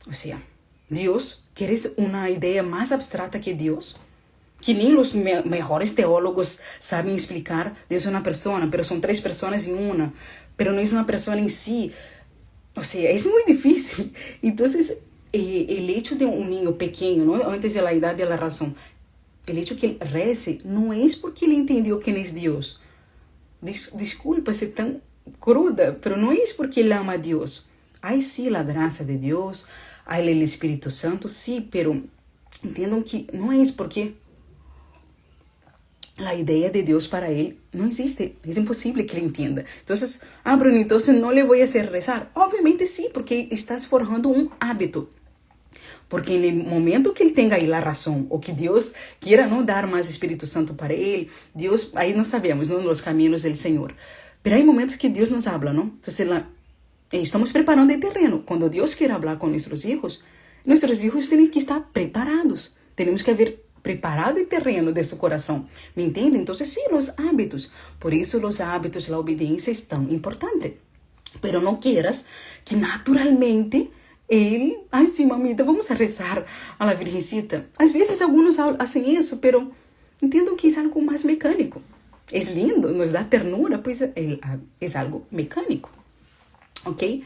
[SPEAKER 1] Ou seja, Deus, ¿queres uma ideia mais abstrata que Deus? Que nem os melhores teólogos sabem explicar. Deus é uma pessoa, pero são três pessoas em uma, pero não é uma pessoa em si. Ou seja, é muito difícil. Então, o hecho de um niño pequeno, ¿no? Antes da idade da razão, o hecho que ele reze não é porque ele entendeu quem é Deus. Desculpa ser tão cruda, pero não é porque ele ama a Deus. Há sim a graça de Deus, há o Espírito Santo, sim, pero entendam que não é porque a ideia de Deus para ele não existe. É impossível que ele entenda. Então, Bruno, então não le vou fazer rezar? Obviamente sim, porque estás forjando um hábito. Porque no momento que ele tenha aí a razão, ou que Deus queira não dar mais Espírito Santo para ele, Deus, aí não sabemos, não, nos caminhos do Senhor. Mas há momentos que Deus nos habla, não? Então, estamos preparando o terreno. Quando Deus quer falar com nossos filhos têm que estar preparados. Temos que haver preparado o terreno de seu coração. Me entende? Então, sim, os hábitos. Por isso, os hábitos, a obediência é tão importante. Pero não queiras que naturalmente ai sim, mamita, vamos a rezar a la Virgencita. Às vezes, alguns fazem isso, pero entendam que é algo mais mecânico. É lindo, nos dá ternura, pois é algo mecânico. Ok?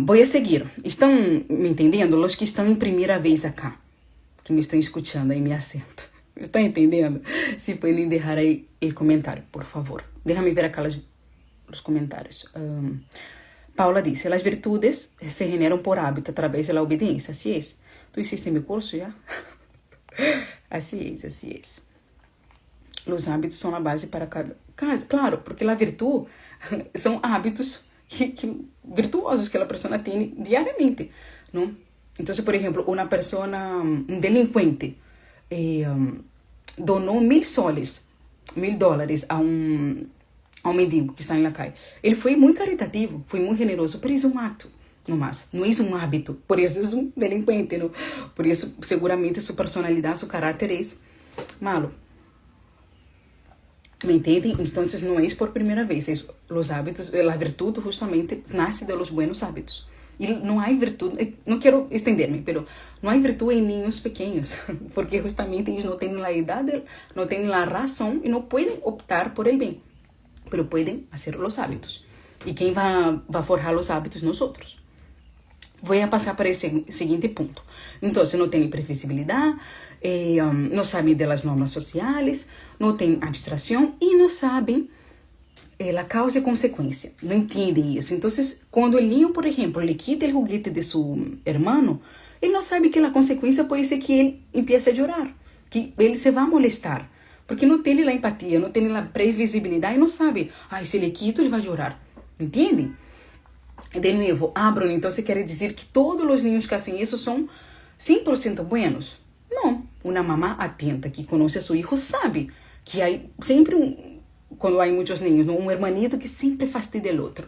[SPEAKER 1] Vou a seguir. Estão me entendendo? Os que estão em primeira vez acá, que me estão escutando aí, me acento. Estão entendendo? Se podem deixar aí o comentário, por favor. Déjame ver acá os comentários. Paula disse, as virtudes se generam por hábito através da obediência. Assim é. Tu hiciste meu curso já? Assim é. Os hábitos são a base para cada caso. Claro, porque a virtude são hábitos virtuosos que a pessoa tem diariamente, não? Então, por exemplo, uma pessoa, um delinquente, donou $1,000 a um mendigo que está na calle. Ele foi muito caritativo, foi muito generoso, por isso é um ato, não mais. Não é um hábito, por isso é um delinquente, não? Por isso, seguramente, sua personalidade, seu caráter é malo. ¿Me entendem? Então, não é por primeira vez. Os hábitos, a virtude justamente nasce de los buenos hábitos. E não há virtude, não quero estender-me, mas não há virtude em niños pequenos, porque justamente eles não têm a idade, não têm a razão e não podem optar por el bem, mas podem fazer os hábitos. E quem vai forjar os hábitos? Nós outros. Vou a passar para esse seguinte ponto. Então, se não tem previsibilidade, não sabem das normas sociais, não tem abstração e não sabem a causa e consequência. Não entendem isso. Então, quando o niño, por exemplo, le quita o juguete de seu hermano, ele não sabe que a consequência pode ser que ele empiece a chorar, que ele se vai molestar, porque não tem a empatia, não tem a previsibilidade e não sabe, se ele quita, ele vai chorar. Entendem? De novo, Bruno, então você quer dizer que todos os niños que fazem isso são 100% buenos? Não. Uma mamá atenta que conhece a seu filho sabe que há sempre quando há muitos niños, um hermanito que sempre fastidia o outro.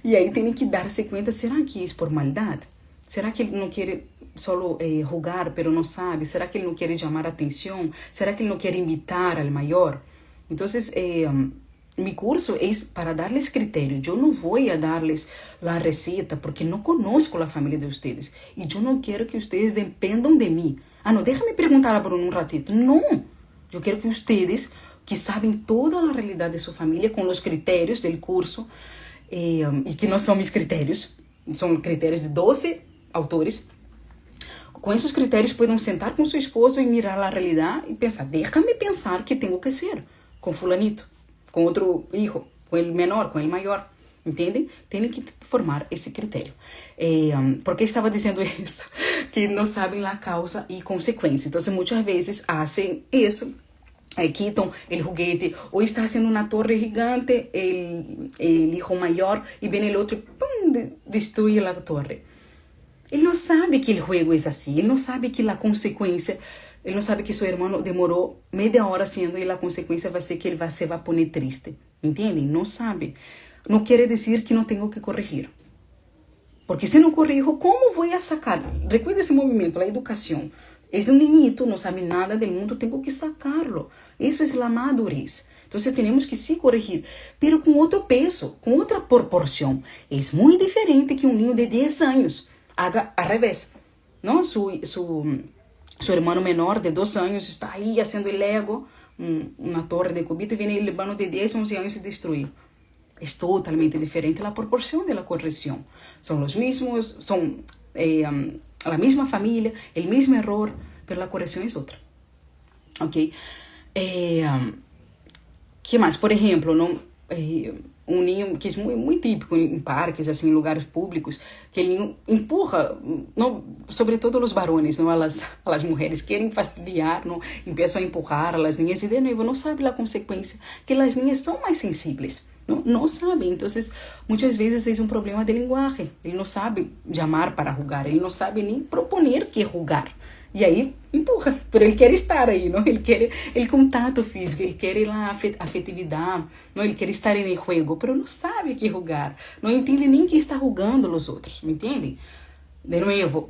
[SPEAKER 1] E aí tem que dar-se conta, será que é por maldade? Será que ele não quer só jogar, pero não sabe? Será que ele não quer chamar a atenção? Será que ele não quer imitar al maior? Então, mi curso é para darles critérios. Eu não vou a darles a receita porque não conozco a família de vocês. E eu não quero que vocês dependam de mim. Não, déjame perguntar a Bruno um ratito. Não, eu quero que vocês, que sabem toda a realidade de sua família, com os critérios do curso, e que não são meus critérios, são critérios de 12 autores, com esses critérios podem sentar com seu esposo e mirar a realidade e pensar, déjame pensar que tenho que ser com fulanito, com outro filho, com ele menor, com ele maior, entendem? Tem que formar esse critério. Por que estava dizendo isso? Que não sabem a causa e consequência. Então, muitas vezes fazem isso, quitam o juguete, ou está haciendo uma torre gigante, el hijo maior, e vem o outro, pum, destrui a torre. Ele não sabe que o jogo é assim, ele não sabe que a consequência, ele não sabe que seu irmão demorou meia hora haciendo e a consequência vai ser que ele se vai poner triste. Entendem? Não sabe. Não quer dizer que não tenho que corrigir. Porque se não corrijo, como vou a sacar? Recuerda esse movimento, a educação. É um niñito, não sabe nada do mundo, tenho que sacarlo. Isso é a madurez. Então, temos que se corrigir, pero com outro peso, com outra proporção. É muito diferente que um niño de 10 anos haga al revés. Não? Su irmão menor de 2 anos está aí fazendo Lego, uma torre de cubito, e vem ele levando de 10, 11 anos e destruir. É totalmente diferente a proporção da correção. São os mesmos, são a mesma família, o mesmo erro, mas a correção é outra. Ok? Que mais? Por exemplo, um ninho que é muito típico em parques, assim, em lugares públicos, que o ninho empurra, não, sobretudo os varones, não, as mulheres querem fastidiar, não, começam a empurrar as niñas e de novo não sabe a consequência, que as niñas são mais sensíveis. Não sabem, então muitas vezes é um problema de linguagem, ele não sabe chamar para jogar, ele não sabe nem proponer que jogar, e aí empurra, mas ele quer estar aí, não? Ele quer o contato físico, ele quer a afetividade, não? Ele quer estar no jogo, mas não sabe que jogar, não entende nem que está jogando os outros, me entendem? De novo,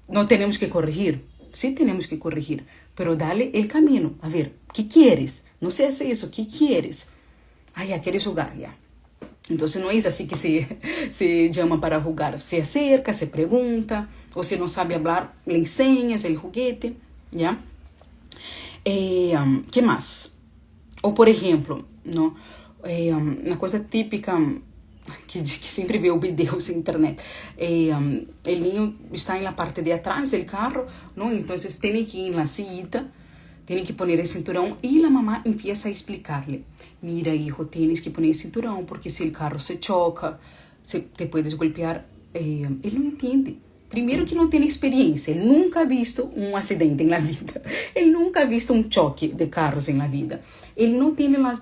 [SPEAKER 1] não temos que corrigir, sim temos que corrigir, mas dale o caminho, a ver, o que queres? Não sei se é isso, o que queres? Já queres jogar, já. Então, não é assim que se chama para jogar. Se acerca, se pergunta, ou se não sabe falar, le enseñas o juguete, já? Que mais? Ou, por exemplo, não? Uma coisa típica que sempre veo vídeos na internet. O niño está na parte de atrás do carro, não? Então, tem que ir na sillita, tem que poner o cinturão e a mamá empieza a explicar-lhe. Mira, hijo, tienes que poner el cinturón porque si el carro se choca, te puedes golpear. Ele não entende. Primeiro que não tem experiência, ele nunca ha visto um acidente na vida, ele nunca ha visto um choque de carros na vida, ele não tem a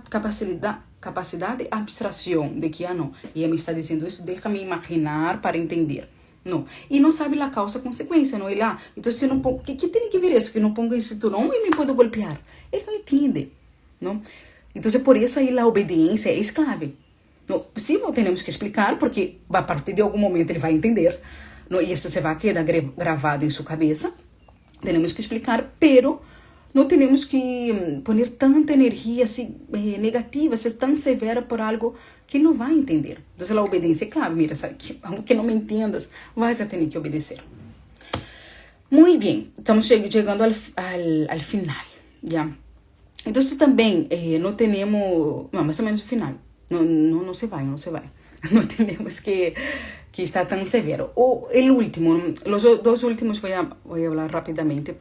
[SPEAKER 1] capacidade de abstração de que, não, ela me está dizendo isso, deixa-me imaginar para entender. Não. E não sabe a causa e consequência, não é lá. Então, se não o que tem que ver isso? Que não ponga em cinturão e me pode golpear. Ele não entende, não? Então, por isso aí a obediência é clave. Não, sim, temos que explicar, porque a partir de algum momento ele vai entender, não? E isso se vai quedar gravado em sua cabeça. Temos que explicar, pero não temos que poner tanta energia assim, negativa, ser tão severa por algo que ele não vai entender. Então, a obediência é clave. Mira, sabe, que não me entendas, vais a ter que obedecer. Muito bem, estamos chegando ao final, já. Então, também não temos, mais ou menos o final, não se vai. não temos que estar tão severo. O el último, los dos últimos vou falar rapidamente.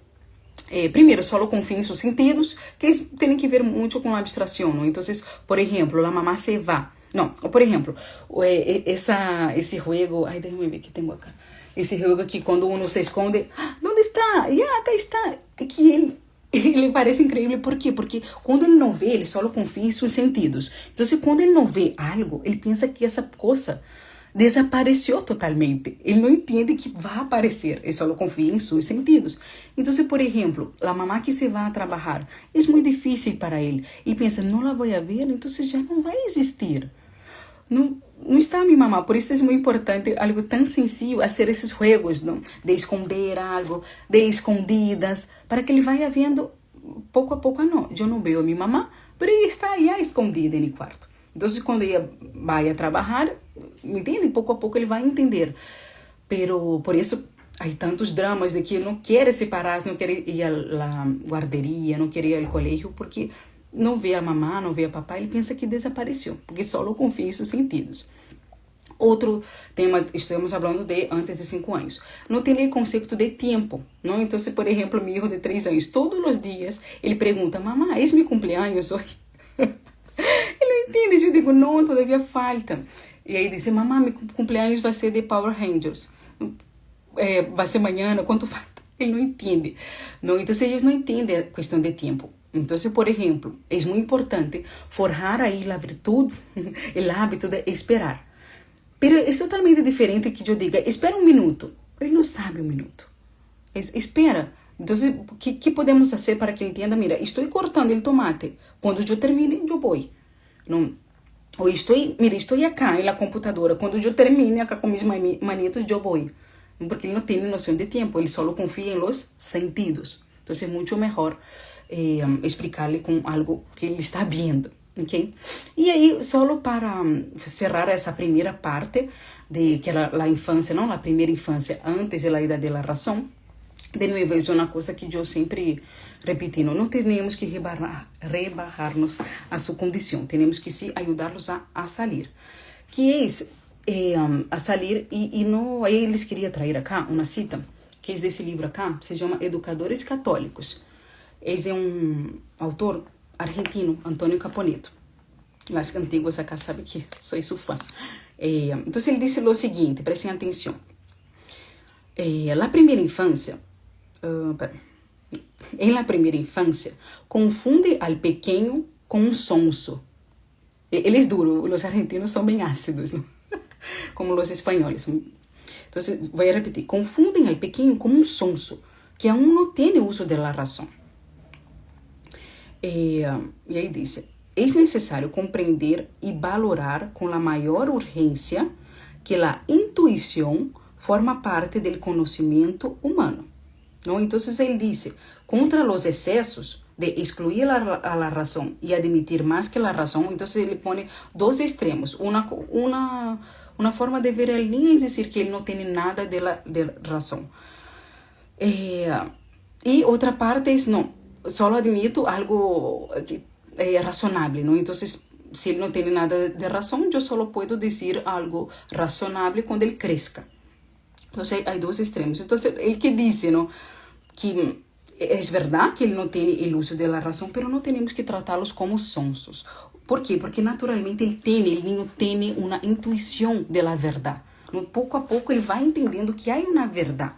[SPEAKER 1] Primeiro, solo com fins os sentidos, que tem que ver muito com a abstração, não? Então, por exemplo, a mamá se vai. Não, por exemplo, esse jogo, ai, deixa eu ver o que tenho acá. Esse jogo que quando uno se esconde, onde está? Acá está. Que ele parece incrível, por quê? Porque quando ele não vê, ele só confia em seus sentidos. Então, quando ele não vê algo, ele pensa que essa coisa desapareceu totalmente. Ele não entende que vai aparecer, ele só confia em seus sentidos. Então, por exemplo, a mamá que se vai a trabalhar, é muito difícil para ele. Ele pensa, não la vou a ver, então já não vai existir. Não está minha mamá, por isso é muito importante algo tão sencillo, fazer esses jogos, não? De esconder algo, de escondidas, para que ele vá vendo pouco a pouco, não, eu não vejo a minha mamá, mas ela está aí escondida no quarto. Então, quando ela vai a trabalhar, me entende? Pouco a pouco ele vai entender. Pero por isso há tantos dramas de que não quer separar, não quer ir à guarderia, não quer ir ao colégio, porque não vê a mamá, não vê a papai, ele pensa que desapareceu, porque só confia em seus sentidos. Outro tema, estamos falando de antes de 5 anos. Não tem o conceito de tempo, não? Então, por exemplo, meu filho de 3 anos, todos os dias, ele pergunta, mamá, é meu cumpleaños hoje? Ele não entende, eu digo, não, todavia falta. E aí diz, mamá, meu cumpleaños vai ser de Power Rangers. Vai ser amanhã, quanto falta? Ele não entende. Não? Então, eles não entendem a questão de tempo. Então, por exemplo, é muito importante forjar aí a virtude, o hábito de esperar. Mas é totalmente diferente que eu diga, espera um minuto. Ele não sabe um minuto. Espera. Então, o que podemos fazer para que ele entenda? Mira, estou cortando o tomate. Quando eu termine, eu vou. Não? Ou estou aqui na computadora. Quando eu termine acá com meus manitos, eu vou. Porque ele não tem noção de tempo. Ele só confia em los sentidos. Então, é muito melhor explicar-lhe com algo que ele está vendo, ok? E aí, só para cerrar essa primeira parte de que a infância, não, a primeira infância antes da idade da razão, de novo, é uma coisa que eu sempre repetindo, não temos que rebarrar-nos a sua condição, temos que sim ajudá-los a sair, que é a sair e não, aí eles queriam trazer acá uma cita, que é desse livro acá, se chama Educadores Católicos. Esse é um autor argentino, Antônio Caponeto. As antigas acá sabem que sou seu fã. Então, ele disse o seguinte, prestem atenção. Na primeira infância, em la primeira infância, confunde al pequeno com um sonso. Ele é duro, os argentinos são bem ácidos, não? Como os espanhóis. Então, vou repetir. Confundem al pequeno com um sonso, que aún não tem uso da razão. E aí diz, é necessário compreender e valorar com a maior urgência que a intuição forma parte do conhecimento humano. Não? Então, ele diz, contra os excessos de excluir a razão e admitir mais que a razão, então ele põe dois extremos. Uma forma de ver ele nem é dizer que ele não tem nada de razão. E outra parte é, não, só admito algo que é razonável, não? Então, se ele não tem nada de razão, eu só posso dizer algo razonável quando ele cresça. Então, há dois extremos. Então, ele que diz, não, que é verdade que ele não tem o uso da razão, mas não temos que tratá-los como sonsos. Por quê? Porque naturalmente ele tem uma intuição da verdade. Pouco a pouco ele vai entendendo que há uma verdade.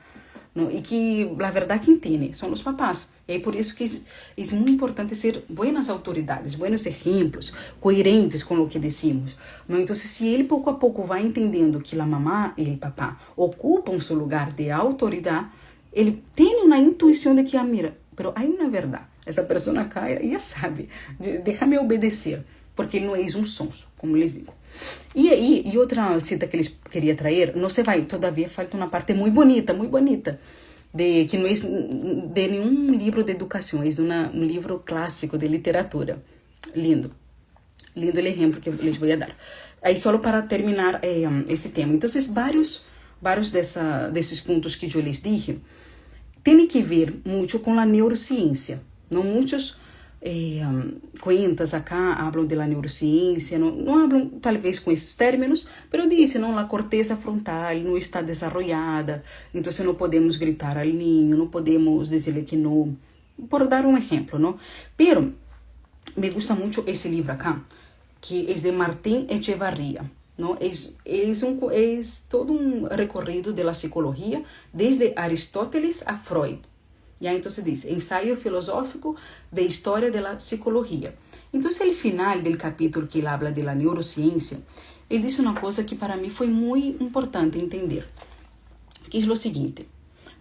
[SPEAKER 1] Não? E que a verdade quem tem são os papás. E é por isso que é muito importante ser boas autoridades, bons exemplos, coerentes com o que decimos. Não? Então, se ele pouco a pouco vai entendendo que a mamá e o papá ocupam seu lugar de autoridade, ele tem uma intuição de que, mira, pero há uma verdade. Essa pessoa cá já sabe, deixa-me obedecer, porque ele não é um sonso, como eles digo. E aí, e outra cita que eles queriam trazer, não se vai, todavia falta uma parte muito bonita, que não é de nenhum livro de educação, é um livro clássico de literatura. Lindo o exemplo que les vou dar. Aí, só para terminar esse tema. Então, vários desses pontos que eu lhes dije, tem que ver muito com a neurociência. Não muitos cuentas acá hablam de la neurociência, não hablam talvez com esses términos, pero dizem, não, a corteza frontal não está desarrollada, então não podemos gritar ao niño, não podemos dizer que não, por dar um exemplo, não? Pero me gusta muito esse livro acá, que é de Martín Echevarría, ¿no? Es todo un recorrido de la psicología desde Aristóteles a Freud. Ya, entonces dice, ensayo filosófico de historia de la psicología. Entonces, el final del capítulo que él habla de la neurociencia, él dice una cosa que para mí fue muy importante entender, que es lo siguiente.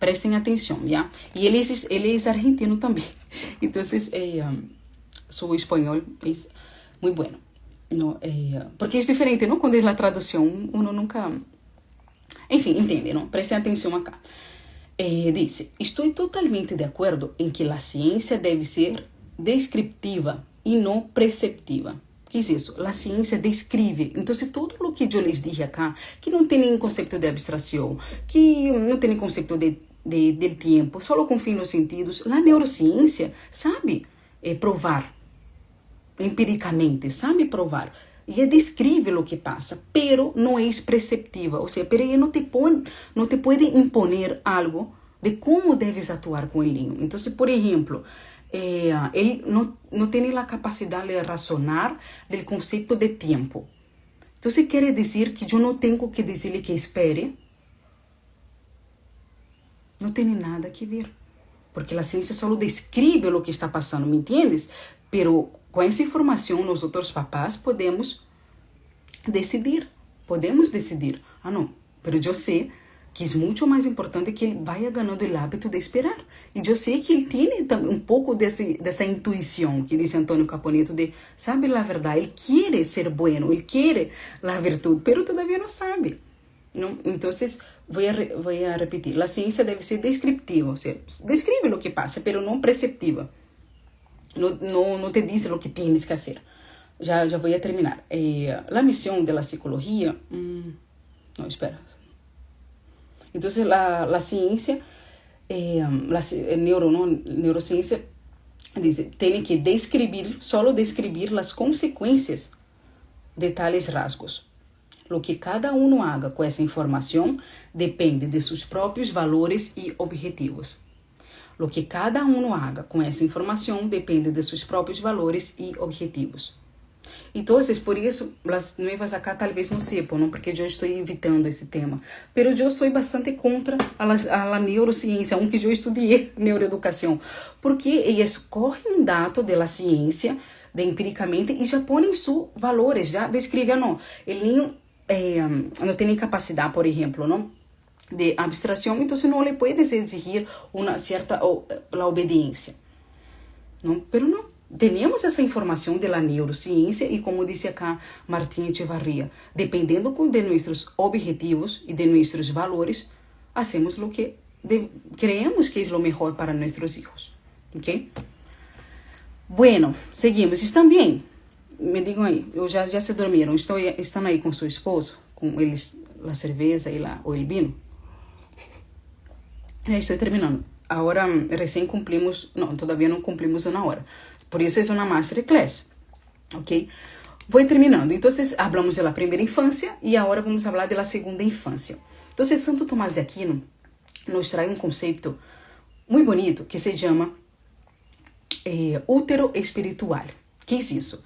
[SPEAKER 1] Prestem atención, ¿ya? Y él es argentino también. Entonces, su español es muy bueno. No, porque é diferente, não? Quando é a tradução, uno nunca... Enfim, entende, não? Prestem atenção acá. Dice, estou totalmente de acordo em que a ciência deve ser descriptiva e não preceptiva. Que é isso? A ciência descreve. Então, tudo o que eu les dije acá, que não tem nenhum conceito de abstração, que não tem nenhum conceito del tempo, só confia nos sentidos, a neurociência sabe provar empiricamente, sabe provar. Ella describe lo que pasa, pero no es preceptiva. O sea, pero ella no te puede imponer algo de cómo debes actuar con el niño. Entonces, por ejemplo, él no tiene la capacidad de razonar del concepto de tiempo. Entonces, quiere decir que yo no tengo que decirle que espere. No tiene nada que ver. Porque la ciencia solo describe lo que está pasando, ¿me entiendes? Pero com essa informação, nós outros papás podemos decidir. Ah, não, pero eu sei que é muito mais importante que ele vá ganhando o hábito de esperar. E eu sei que ele tem um pouco dessa intuição que diz Antônio Caponeto de, sabe a verdade, ele quer ser bueno, ele quer a virtude, pero todavía não sabe. Não? Então, vou repetir, a ciência deve ser descriptiva, ou seja, descreve o que passa, pero não preceptiva. No te dice lo que tienes que hacer. Ya voy a terminar. La misión de la psicología... no, espera. Entonces, la ciencia, neurociencia, dice, tiene que solo describir las consecuencias de tales rasgos. Lo que cada uno haga con esa información depende de sus propios valores y objetivos. Lo que cada uno haga com essa informação depende de seus próprios valores e objetivos. Então, por isso, as novas acá talvez não sepam, não? Porque eu estou evitando esse tema. Mas eu sou bastante contra a neurociência, aunque eu estudei neuroeducação, porque eles correm dado da ciência, empiricamente, e já põem seus valores, já descrevem, não, ele não tem capacidade, por exemplo, não? De abstração, então não lhe pode exigir uma certa la obediência. Não? Pero não. Temos essa informação da neurociência e, como disse acá Martín Echevarría, dependendo de nossos objetivos e de nossos valores, hacemos o que creemos que é o melhor para nossos filhos. ¿Ok? Bueno, seguimos. Estão bem? Me digam aí. Já se dormiram? Estão aí com seu esposo? Com eles, a cerveja ou o vinho? Já estou terminando. Agora, recém cumprimos... Não, todavía não cumprimos uma hora. Por isso é uma masterclass. Ok? Vou terminando. Então, hablamos da primeira infância e agora vamos falar da segunda infância. Então, Santo Tomás de Aquino nos traz um conceito muito bonito que se chama útero espiritual. O que é isso?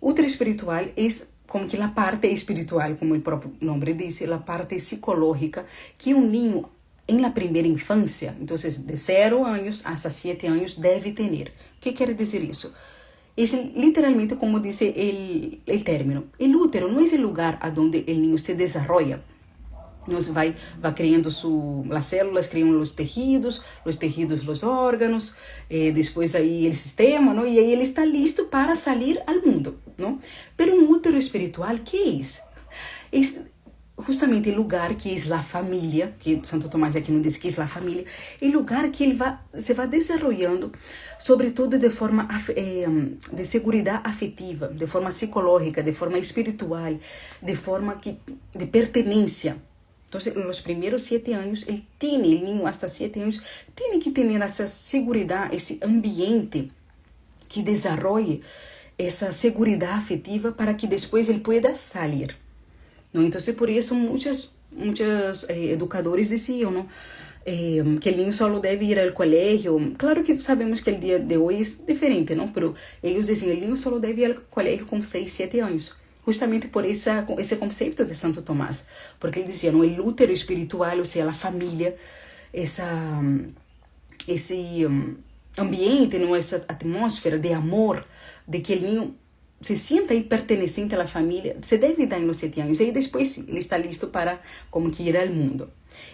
[SPEAKER 1] Útero espiritual é como que a parte espiritual, como o próprio nome diz, a parte psicológica que um niño em la primeira infância, então de 0 anos hasta 7 anos, deve ter. O que quer dizer isso? É literalmente como diz o término. O útero não é o lugar onde o niño se desenvolve. Nos vai criando as células, criam os tecidos os órgãos, depois aí o sistema, não? E aí ele está listo para sair ao mundo, não? Pero um útero espiritual, que é? Justamente o lugar que é a família, que Santo Tomás de Aquino diz que é a família, é o lugar que ele se vai desenvolvendo, sobretudo de forma de segurança afetiva, de forma psicológica, de forma espiritual, de forma de pertenência. Então, nos primeiros 7 anos, ele tem, o niño hasta 7 anos, tem que ter essa segurança, esse ambiente que desarrolle essa segurança afetiva para que depois ele pueda sair. Não? Então, por isso, muitos educadores diziam, não? Que o niño só deve ir ao colégio. Claro que sabemos que o dia de hoje é diferente, não? Mas eles diziam que o niño só deve ir ao colégio com 6, 7 anos. Justamente por esse conceito de Santo Tomás. Porque ele dizia, não? O útero espiritual, ou seja, a família, esse ambiente, não? Essa atmosfera de amor, de que o niño se sinta aí pertencente à família, se deve dar nos 7 anos. E aí depois sim, ele está listo para como que ir ao mundo.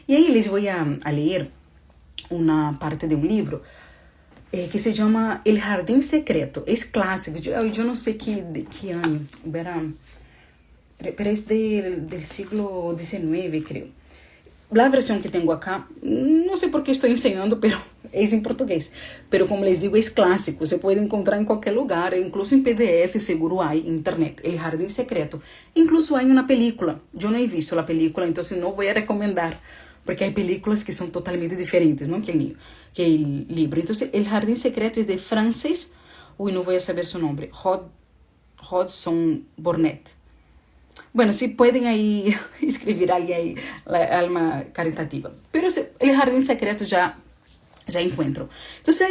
[SPEAKER 1] E aí les vou a ler uma parte de um livro que se chama El Jardín Secreto. É clássico, eu não sei que ano, pero é do século XIX, creio. A versão que tenho acá, não sei por que estou ensinando, pero é em português. Pero como les digo, é clássico, se pode encontrar em qualquer lugar, incluso em PDF, seguro há, internet. El Jardín Secreto. Incluso há uma película. Eu não he visto a película, então não vou recomendar, porque há películas que são totalmente diferentes, não que o livro. Então, El Jardín Secreto é de Frances, não vou saber seu nome, Hodgson Burnett. Bueno, si pueden ahí escribir alguien ahí, la alma caritativa. Pero el jardín secreto ya encuentro. Entonces,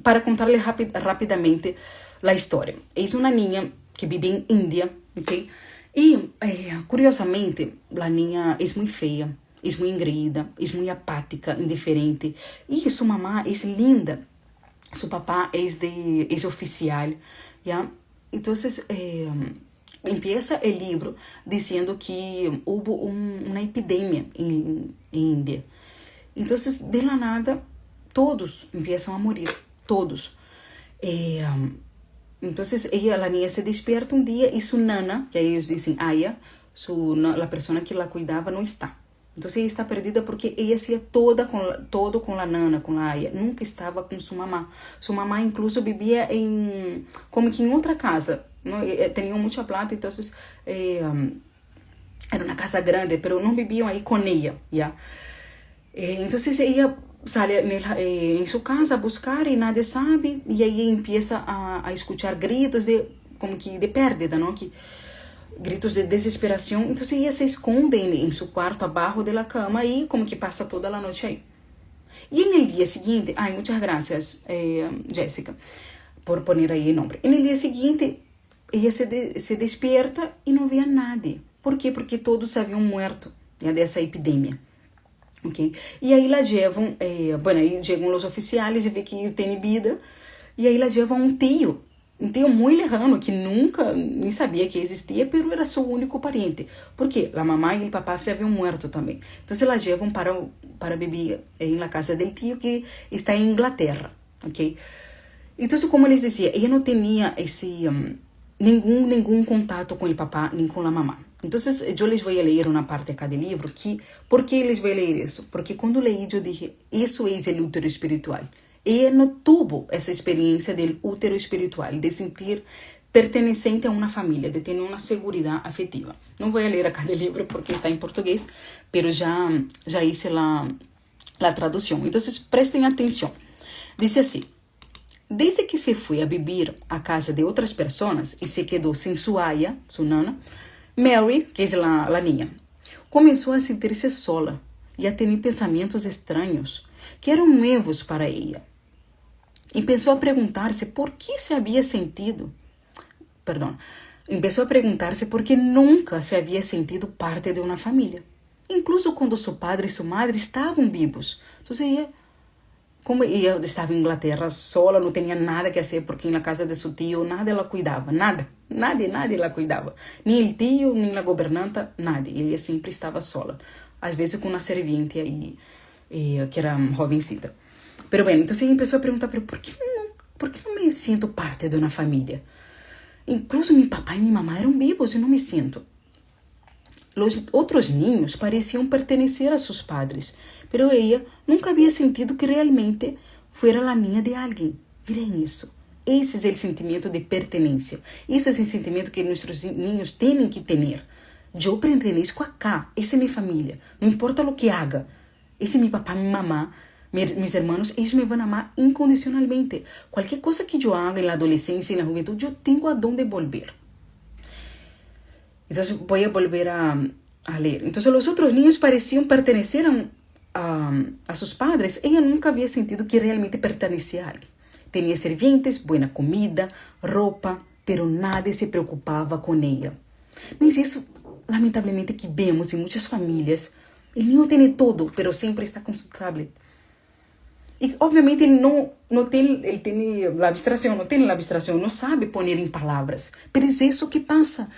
[SPEAKER 1] para contarle rápidamente la historia. Es una niña que vive en India, ¿ok? Y curiosamente, la niña es muy fea, es muy engreída, es muy apática, indiferente. Y su mamá es linda. Su papá es oficial, ¿ya? Entonces, empieza el libro diciendo que hubo una epidemia en India. Entonces, de la nada, todos empiezan a morir, todos. Entonces, la niña se despierta un día y su nana, que ellos dicen Aya, la persona que la cuidaba no está. Entonces, ella está perdida porque ella hacía todo con la nana, con la Aya. Nunca estaba con su mamá. Su mamá incluso vivía como que en otra casa. ¿No? Tenían mucha plata, entonces era una casa grande, pero no vivían ahí con ella, ¿ya? Entonces ella sale en su casa a buscar y nadie sabe, y ahí empieza a escuchar gritos como que de pérdida, ¿no? Gritos de desesperación. Entonces ella se esconde en su cuarto abajo de la cama y como que pasa toda la noche ahí. Y en el día siguiente, muchas gracias, Jessica, por poner ahí el nombre. En el día siguiente, ella se despierta e não vê a nadie. Por quê? Porque todos haviam muerto, né, dessa epidemia. Okay? E aí la llevam, aí chegam os oficiais e vê que tem vida, e aí la llevam um tio muito lejano, que nunca nem sabia que existia, pero era seu único pariente. Por quê? A mamãe e o papá se haviam muerto também. Então, la llevam para viver na casa do tio que está em Inglaterra. Okay? Então, como les dizia, ela não tinha esse nenhum contato com o papá nem com a mamã. Então, eu les vou ler uma parte acá do livro por que les vou ler isso? Porque quando leí, eu dije, isso é o útero espiritual. Ela não tuvo essa experiência do útero espiritual, de sentir pertencente a uma família, de ter uma segurança afetiva. Não vou ler acá do livro porque está em português, mas já hice a tradução. Então, prestem atenção. Diz assim: desde que se foi a vivir a casa de outras pessoas e se quedou sem sua aya, sua nana, Mary, que é a niña, começou a sentir-se sola e a ter pensamentos estranhos que eram novos para ela. E pensou a perguntar-se por que se havia sentido. Começou a perguntar-se por que nunca se havia sentido parte de uma família, incluso quando seu padre e sua madre estavam vivos. Então, como ela estava em Inglaterra sola, não tinha nada que fazer, porque na casa de seu tio nada ela cuidava, nada, nadie ela cuidava, nem o tio, nem a governanta, nada, ela sempre estava sola, às vezes com uma servente aí, que era jovencita. Pero bem, então ela começou a perguntar, por que não me sinto parte de uma família? Incluso meu papai e minha mamãe eram vivos e não me sinto. Os outros niños pareciam pertencer a seus padres, pero ella nunca havia sentido que realmente fuera a niña de alguém. Miren isso. Esse é o sentimento de pertenência. Esse é o sentimento que nossos niños têm que ter. Eu pertenço acá. Essa é minha família. Não importa o que haga. Esse é meu papá, minha mamá. Mis hermanos, ellos me van a amar incondicionalmente. Cualquier cosa que yo haga en la adolescencia y en la juventud, yo tengo a dónde volver. Entonces voy a volver a leer. Entonces los otros niños parecían pertenecer a sus padres. Ella nunca había sentido que realmente pertenecía a alguien. Tenía sirvientes, buena comida, ropa, pero nadie se preocupaba con ella. Mas isso, lamentavelmente, que vemos em muitas famílias. El niño tem todo, pero sempre está com su tablet. E, obviamente, ele não tem a abstração, não tem a abstração, não sabe poner em palavras. Pero é isso que passa.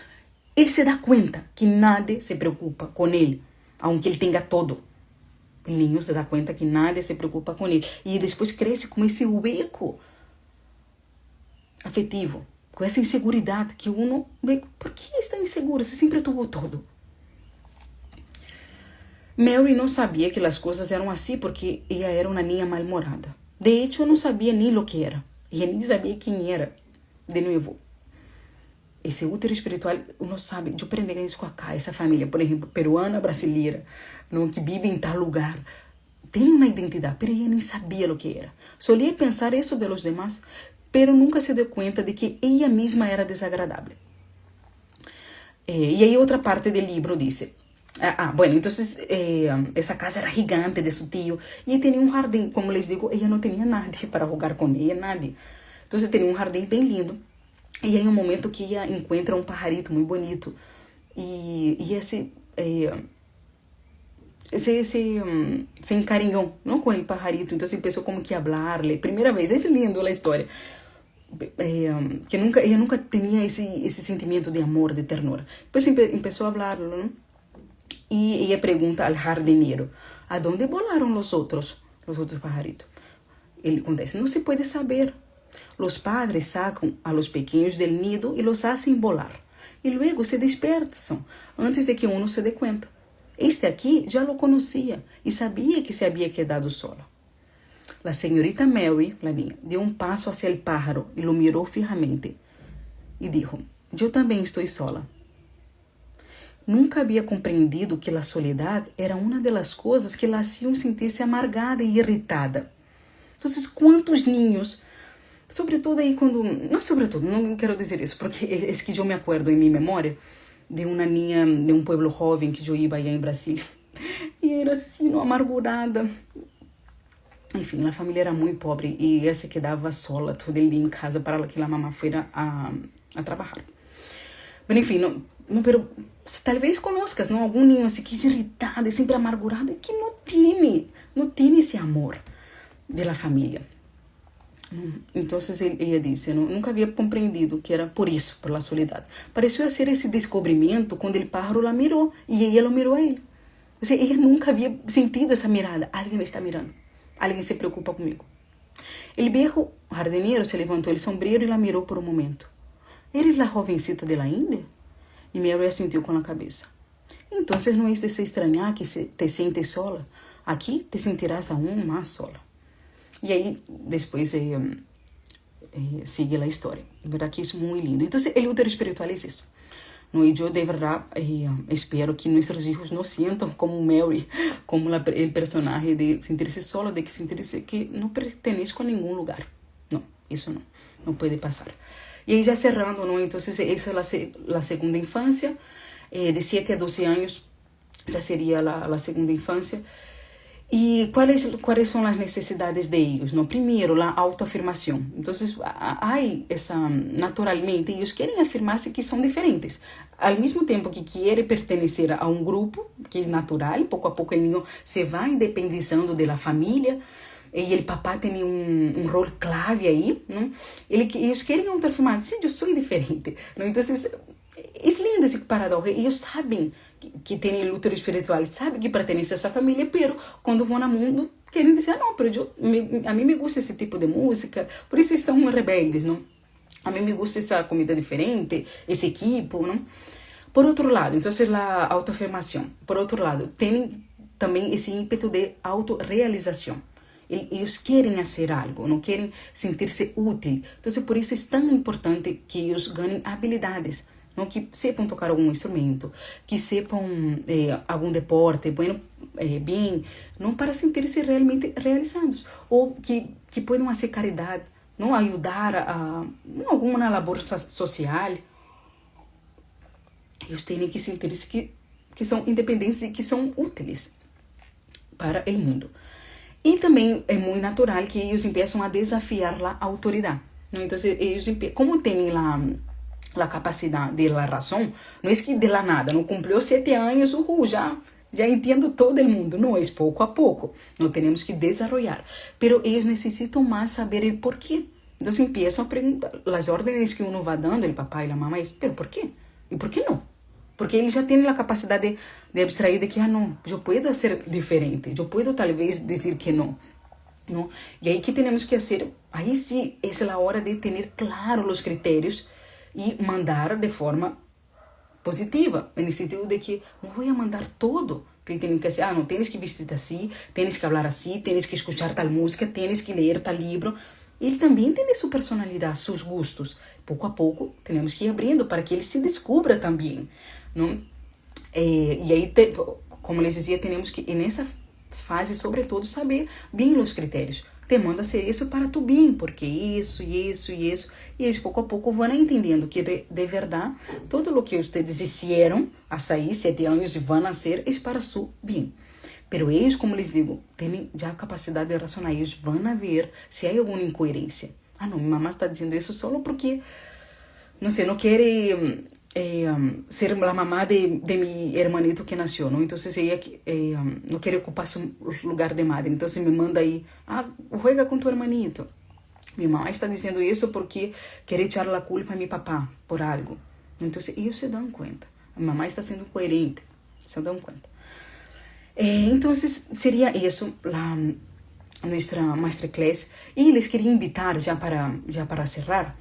[SPEAKER 1] Ele se dá conta que nadie se preocupa com ele, aunque ele tenha todo. O niño se dá conta que nadie se preocupa com ele. E depois cresce com esse hueco afetivo, com essa inseguridade que uno vê. Por que está insegura se sempre tuvo todo? Mary não sabia que as coisas eram assim porque ela era uma niña mal-humorada. De hecho, não sabia nem o que era. E nem sabia quem era. De novo, esse útero espiritual, uno sabe, eu aprendi isso com acá, essa família, por exemplo, peruana, brasileira, no, que vive em tal lugar, tem uma identidade, mas ela nem sabia o que era. Solia pensar isso de los demás, pero nunca se deu conta de que ela mesma era desagradável. E aí outra parte do livro diz... bueno, entonces esa casa era gigante de su tío y tenía un jardín, como les digo, ella no tenía nadie para jugar con ella, nadie. Entonces tenía un jardín bien lindo y hay un momento que ella encuentra un pajarito muy bonito y ese se encariñó, ¿no?, con el pajarito, entonces empezó como que a hablarle, primera vez, es lindo la historia. Que ella nunca tenía ese sentimiento de amor, de ternura. Pues empezó a hablarlo, ¿no? Y ella pregunta al jardinero, ¿a dónde volaron los otros pajaritos? Él contesta, no se puede saber. Los padres sacan a los pequeños del nido y los hacen volar. Y luego se dispersan antes de que uno se dé cuenta. Este aquí ya lo conocía y sabía que se había quedado sola. La señorita Mary, la niña, dio un paso hacia el pájaro y lo miró fijamente. Y dijo, yo también estoy sola. Nunca havia compreendido que a soledade era uma das coisas que la hacían sentir-se amargada e irritada. Então, quantos niños, sobretudo aí quando... Não sobretudo, não quero dizer isso, porque é que eu me acordo em minha memória de uma niña de um pueblo jovem que eu ia allá em Brasília. E era assim, amargurada. Enfim, a família era muito pobre e ela se quedava sola todo dia em casa para que a mamá fuera a trabalhar. Mas, enfim, pero talvez conozcas, ¿no?, algum niño assim que é irritado, sempre amargurado, que não tem esse amor de la família. Então, ela disse, nunca havia compreendido que era por isso, por la soledade. Pareceu ser esse descobrimento quando o pájaro la mirou e ela o mirou a ele. Ou seja, ela nunca havia sentido essa mirada. Alguém me está mirando. Alguém se preocupa comigo. O viejo jardinero se levantou el sombrero e la mirou por um momento. ¿Eres la jovencita de la Índia? E Mary assentiu com a cabeça. Então, não é de se estranhar que te sientes sola. Aqui te sentirás aún mais sola. E aí, depois, sigue a história. Verá que isso é muito lindo. Então, o útero espiritual é isso. No, y yo de verdad espero que nuestros hijos no sientan como Mary, como el personaje de sentirse solo, de que sentirse que no pertenezco a ningún lugar. No, eso no puede pasar. Y ahí ya cerrando, ¿no? Entonces esa es la segunda infancia, de 7 a 12 años ya sería la segunda infancia. ¿Y cuáles son las necesidades de ellos? No, primero, la autoafirmación. Entonces, hay naturalmente, ellos quieren afirmarse que son diferentes. Al mismo tiempo que quiere pertenecer a un grupo, que es natural, poco a poco el niño se va independizando de la familia, y el papá tiene un rol clave ahí, ¿no? Ellos quieren autoafirmarse, sí, yo soy diferente, ¿no? Entonces, es lindo esse paradoxo. Ellos sabem que tem o útero espiritual, sabem que pertence a essa família, pero quando vão no mundo, querem dizer, não, pero a mim me gusta esse tipo de música, por isso estão rebeldes, não? A mim me gusta essa comida diferente, esse equipo, não? Por outro lado, então, a autoafirmação. Por outro lado, tem também esse ímpeto de autorrealização. Eles querem fazer algo, não querem sentir-se útil. Então, por isso é tão importante que eles ganhem habilidades. não, que sepam tocar algum instrumento, que sepam algum deporte, bueno, bem, não, para sentir-se realmente realizados, ou que possam fazer caridade, não, ajudar a alguma labor social. Eles têm que sentir-se que são independentes e que são úteis para o mundo. E também é muito natural que eles começam a desafiar a autoridade. Não? Então, eles, como têm a capacidade de la razão, não é que de la nada, não cumpriu 7 anos, já entendo todo o mundo. Não, é pouco a pouco. Não temos que desenvolver. Pero eles necessitam mais saber o porquê. Então, começam a perguntar. As ordens que uno vai dando, o papai e a mamãe, pero por quê? E por que não? Porque ele já tem a capacidade de abstrair de que, não, eu posso ser diferente, eu posso talvez dizer que não. Não? E aí que temos que fazer, aí sim, é a hora de ter claro os critérios e mandar de forma positiva, no sentido de que não vou mandar todo. Ele tem que dizer, não, tens que vestir assim, tens que falar assim, tens que escutar tal música, tens que ler tal livro. Ele também tem sua personalidade, seus gostos. Pouco a pouco, temos que ir abrindo para que ele se descubra também. Não? E aí, como eu dizia, temos que, nessa fase, sobretudo, saber bem os critérios. Te manda ser isso para tu bem, porque isso, e isso, e isso. E eles, pouco a pouco, vão entendendo que, de verdade, tudo o que vocês fizeram, hasta aí, 7 anos, vão ser, é para seu bem. Pero eles, como les digo, têm já a capacidade de racionar. Eles vão ver se há alguma incoerência. Não, minha mamãe está dizendo isso só porque, não sei, não quer ser a mamá de meu hermanito que nasceu, não? Então, ela não quer ocupar seu lugar de madre. Então, me manda aí, juega com tu hermanito. Minha mamãe está dizendo isso porque quer echar a culpa a meu papá por algo. Então, eles se dão conta. A mamãe está sendo coerente, se dão conta. Então, seria isso a nossa masterclass. E les queria invitar, já para cerrar,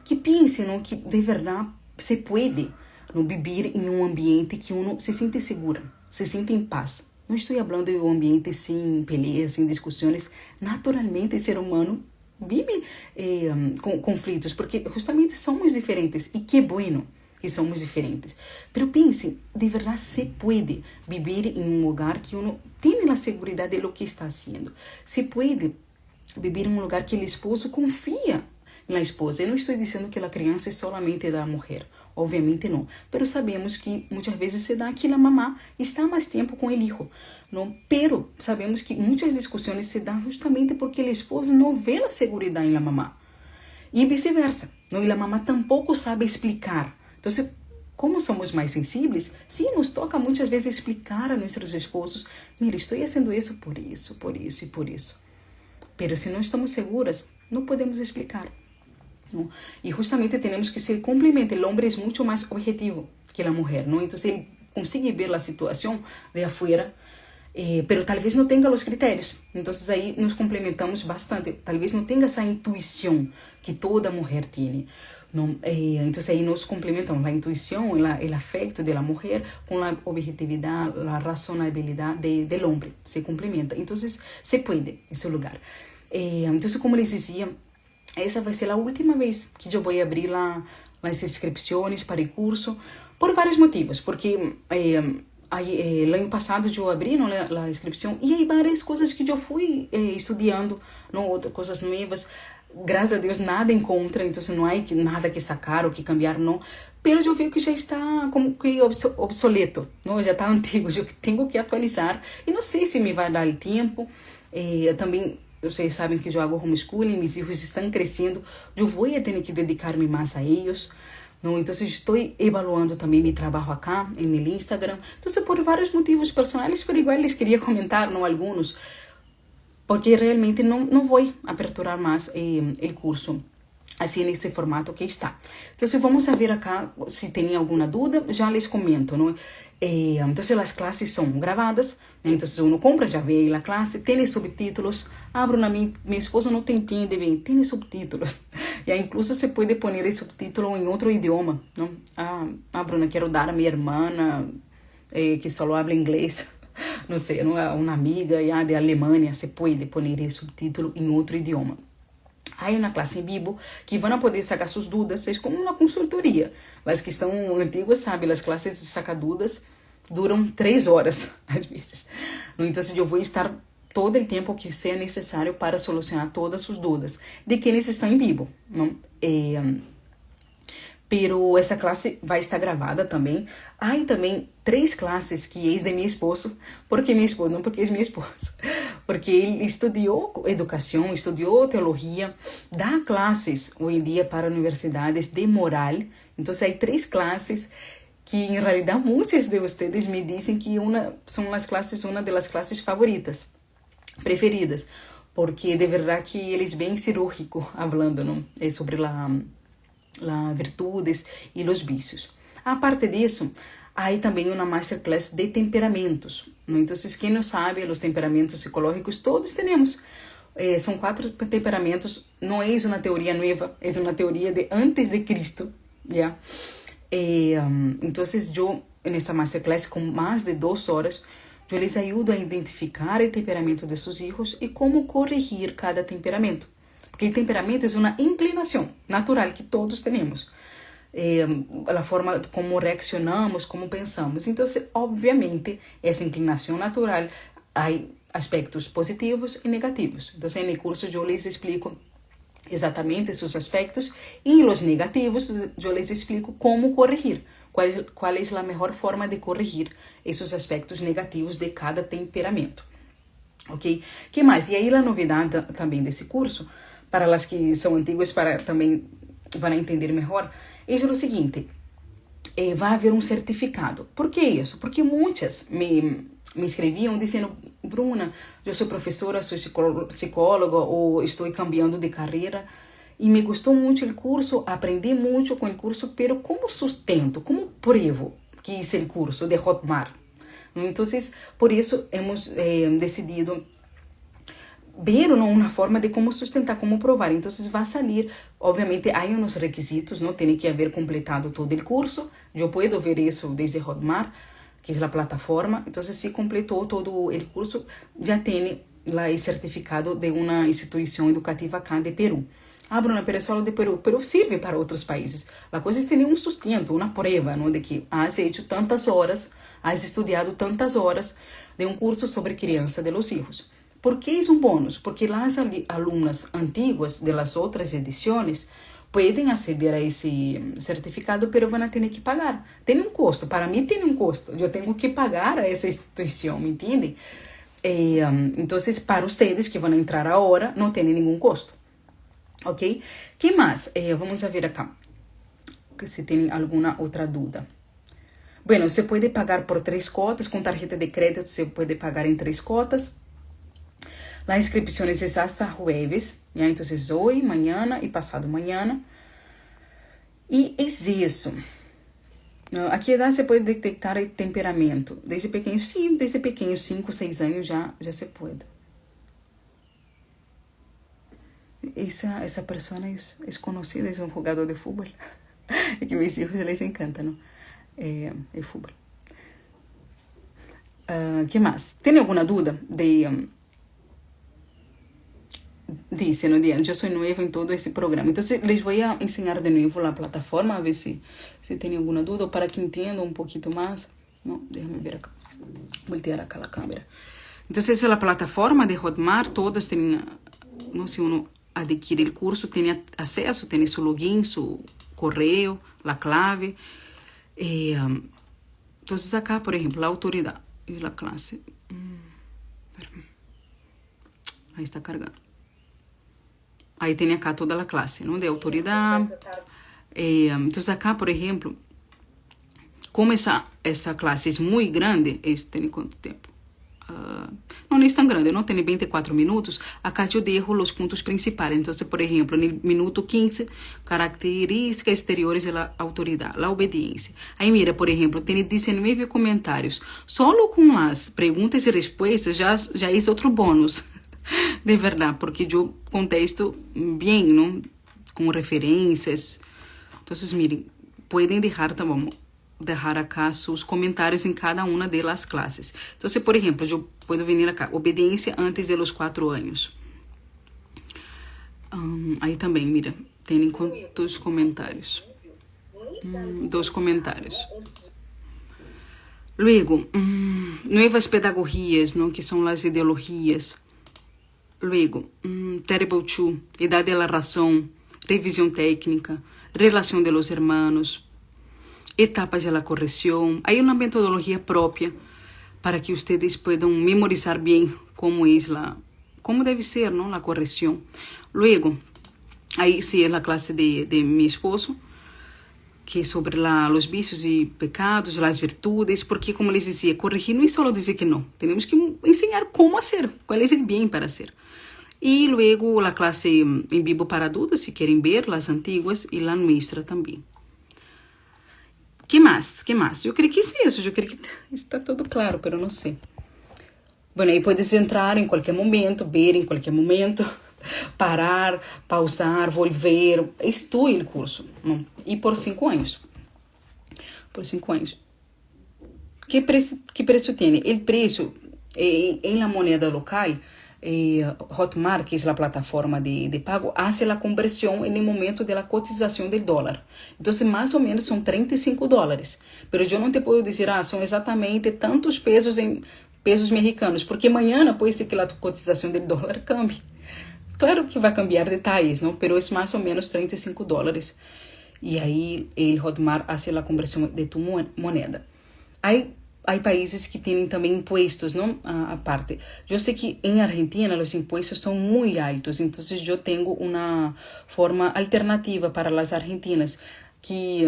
[SPEAKER 1] que pensem, não, que de verdade se pode não, viver em um ambiente que uno se sente seguro, se sente em paz. Não estou falando de um ambiente sem peleas, sem discussões. Naturalmente, o ser humano vive com conflitos, porque justamente somos diferentes. E que bueno que somos diferentes. Pero pense, de verdade se pode viver em um lugar que uno tem a segurança de lo que está fazendo. Se pode viver em um lugar que o esposo confia na esposa. Eu não estou dizendo que a criança é solamente da mulher, obviamente não. Pero sabemos que muitas vezes se dá que a mamá está mais tempo com o filho, não? Pero sabemos que muitas discussões se dão justamente porque o esposo não vê a segurança na mamá. E vice-versa, não? E a mamá tampouco sabe explicar. Então, como somos mais sensíveis, sim, nos toca muitas vezes explicar a nossos esposos, mira, estou fazendo isso por isso, por isso e por isso. Pero se não estamos seguras, não podemos explicar. Não? E justamente temos que ser complemento. O homem é muito mais objetivo que a mulher, não? Então, ele consegue ver a situação de afuera, pero talvez não tenha os critérios. Então, aí nos complementamos bastante. Talvez não tenha essa intuição que toda mulher tem. Não, então, aí nos complementamos a intuição, o afeto da mulher com a objetividade, a razonabilidade do homem. Se complementa. Então, se pode, esse lugar. Então, como les dizia, essa vai ser a última vez que eu vou abrir as inscrições para o curso, por vários motivos. Porque ano passado eu abri a inscrição e há várias coisas que eu fui estudando, não, outras coisas novas. Graças a Deus, nada em contra, então não há nada que sacar ou que cambiar, não. Pero eu vejo que já está como que obsoleto, não? Já está antigo, eu tenho que atualizar. E não sei se me vai dar o tempo. Também, vocês sabem que eu hago homeschooling, meus filhos estão crescendo, eu vou ter que dedicar-me mais a eles. Não? Então, estou evaluando também meu trabalho acá, no Instagram. Então, por vários motivos personais, pero igual les queria comentar, não, alguns, porque realmente não vou aperturar mais o curso assim nesse formato que está. Então, vamos ver acá, se tem alguma dúvida, já les comento, não? Então, as classes são gravadas, né? Então, uno compra, já vê a classe, tem subtítulos. Bruna, minha esposa não entende bem, tem subtítulos. E aí, incluso, se pode pôr o subtítulo em outro idioma, não? Bruna, quero dar a minha irmã, que só habla inglês, não sei, uma amiga de Alemanha, se pode pôr o subtítulo em outro idioma. Há uma classe em vivo que vão poder sacar suas dúvidas, é como uma consultoria. As que estão antigas sabem, as classes de sacar dúvidas duram 3 horas, às vezes. Então, eu vou estar todo o tempo que seja necessário para solucionar todas suas dúvidas de quienes estão em vivo, não? Pero essa classe vai estar gravada também. Há também 3 classes que é de meu esposo. Por que meu esposo? Não porque é meu esposo. Porque ele estudou educação, estudou teologia, dá classes hoje em dia para universidades de moral. Então, há 3 classes que, em realidade, muitos de vocês me dizem que são uma das classes favoritas, preferidas. Porque, de verdade, que eles bem cirúrgico, falando, não? Sobre las virtudes e os vícios. Aparte disso, há também uma masterclass de temperamentos. Então, quem não sabe, os temperamentos psicológicos todos temos. São 4 temperamentos. Não é uma teoria nova, é uma teoria de antes de Cristo. Yeah? Então, eu, nessa masterclass, com mais de 2 horas, eu les ajudo a identificar o temperamento de seus filhos e como corrigir cada temperamento. Porque o temperamento é uma inclinação natural que todos temos. A forma como reaccionamos, como pensamos. Então, obviamente, essa inclinação natural, há aspectos positivos e negativos. Então, no curso, eu les explico exatamente esses aspectos e os negativos, eu les explico como corrigir. Qual é a melhor forma de corrigir esses aspectos negativos de cada temperamento. Ok? Que mais? E aí, a novidade também desse curso, para as que são antigas, para também vão entender melhor, é o seguinte, vai haver um certificado. Por que isso? Porque muitas me escreviam dizendo, Bruna, eu sou professora, sou psicóloga ou estou cambiando de carreira e me gostou muito o curso, aprendi muito com o curso, pero como sustento, como provo que hice o curso de Hotmart? Então, por isso, hemos decidido ver uma forma de como sustentar, como provar. Então, vai sair, obviamente, há uns requisitos, não tem que haver completado todo o curso. Eu posso ver isso desde Hotmart, que é a plataforma. Então, se completou todo o curso, já tem lá o certificado de uma instituição educativa acá de Peru. Bruna, pero é só de Peru, pero serve para outros países. A coisa é ter um sustento, uma prova, não, de que has hecho tantas horas, has estudado tantas horas de um curso sobre criança de los hijos. ¿Por qué es un bônus? Porque las alumnas antiguas de las otras ediciones pueden acceder a ese certificado, pero van a tener que pagar. Tiene un costo, para mí tiene un costo. Yo tengo que pagar a esa institución, ¿me entienden? Entonces, para ustedes que van a entrar ahora, no tiene ningún costo. ¿Ok? ¿Qué más? Vamos a ver acá, que si tienen alguna otra duda. Bueno, se puede pagar por 3 cotas, con tarjeta de crédito se puede pagar en 3 cotas. Las inscripciones es hasta jueves, ¿ya? Entonces hoy, mañana y pasado mañana. Y es eso. ¿A qué edad se puede detectar el temperamento? Desde pequeño, sí, desde pequeño, 5, 6 años ya se puede. Esa persona es conocida, es un jugador de fútbol. Es que a mis hijos les encanta, ¿no? El fútbol. ¿Qué más? ¿Tiene alguna duda Disse, no dia, eu sou novo em todo esse programa. Então, les vou ensinar de novo a plataforma, a ver se tem alguma dúvida, ou para que entendam um pouquinho mais. Não, deixa-me ver acá. Voltear acá a câmera. Então, essa é a plataforma de Hotmart, todas têm, não se uno adquire o curso, tem acesso, tem seu login, seu correio, a clave. Então, acá, por exemplo, a autoridade e a classe. Aí está carregando. Aí tem acá toda a classe, não? De autoridade. Então, acá, por exemplo, como essa classe é muito grande, tem quanto tempo? Não é tão grande, não tem 24 minutos. Acá eu deixo os pontos principais. Então, por exemplo, no minuto 15, características exteriores da autoridade, a obediência. Aí, mira, por exemplo, tem 19 comentários. Só com as perguntas e respostas já é outro bônus. De verdade, porque eu contesto bem, não? Com referências. Então, miren, podem deixar, tá bom? Deixar acá seus comentários em cada uma das classes. Então, por exemplo, eu posso vir acá, obediência antes de los 4 anos. Aí também, mira, tem quantos comentários? 2 comentários. Luego, nuevas pedagogias, ¿no? Que son las ideologías. Luego, Terrible 2, Edad de la Razón, Revisión Técnica, Relación de los Hermanos, Etapas de la Corrección. Hay una metodología propia para que ustedes puedan memorizar bien cómo debe ser, ¿no? La corrección. Luego, ahí sí es la clase de mi esposo, que es sobre los vicios y pecados, las virtudes, porque como les decía, corregir no es solo decir que no, tenemos que enseñar cómo hacer, cuál es el bien para hacer. Y luego la clase en vivo para dudas, si quieren ver, las antiguas y la nuestra también. ¿Qué más? ¿Qué más? Yo creo que es eso, yo creo que está todo claro, pero no sé. Bueno, ahí puedes entrar en cualquier momento, ver en cualquier momento, parar, pausar, volver. Estudie o curso, não? E por 5 anos. Por 5 anos. Que preço tem? O preço em la moneda local, Hotmart, que é a plataforma de pago, hace a conversão no momento da cotização do dólar. Então, mais ou menos são $35. Mas eu não te posso dizer, são exatamente tantos pesos em pesos mexicanos, porque amanhã pode ser que a cotização do dólar cambie. Claro que vai cambiar detalhes, não? Pero é mais ou menos $35. E aí, o Hotmart hace a conversão de tu moneda. Há países que têm também impostos, não? A parte. Eu sei que em Argentina os impostos são muito altos, então eu tenho uma forma alternativa para as argentinas, que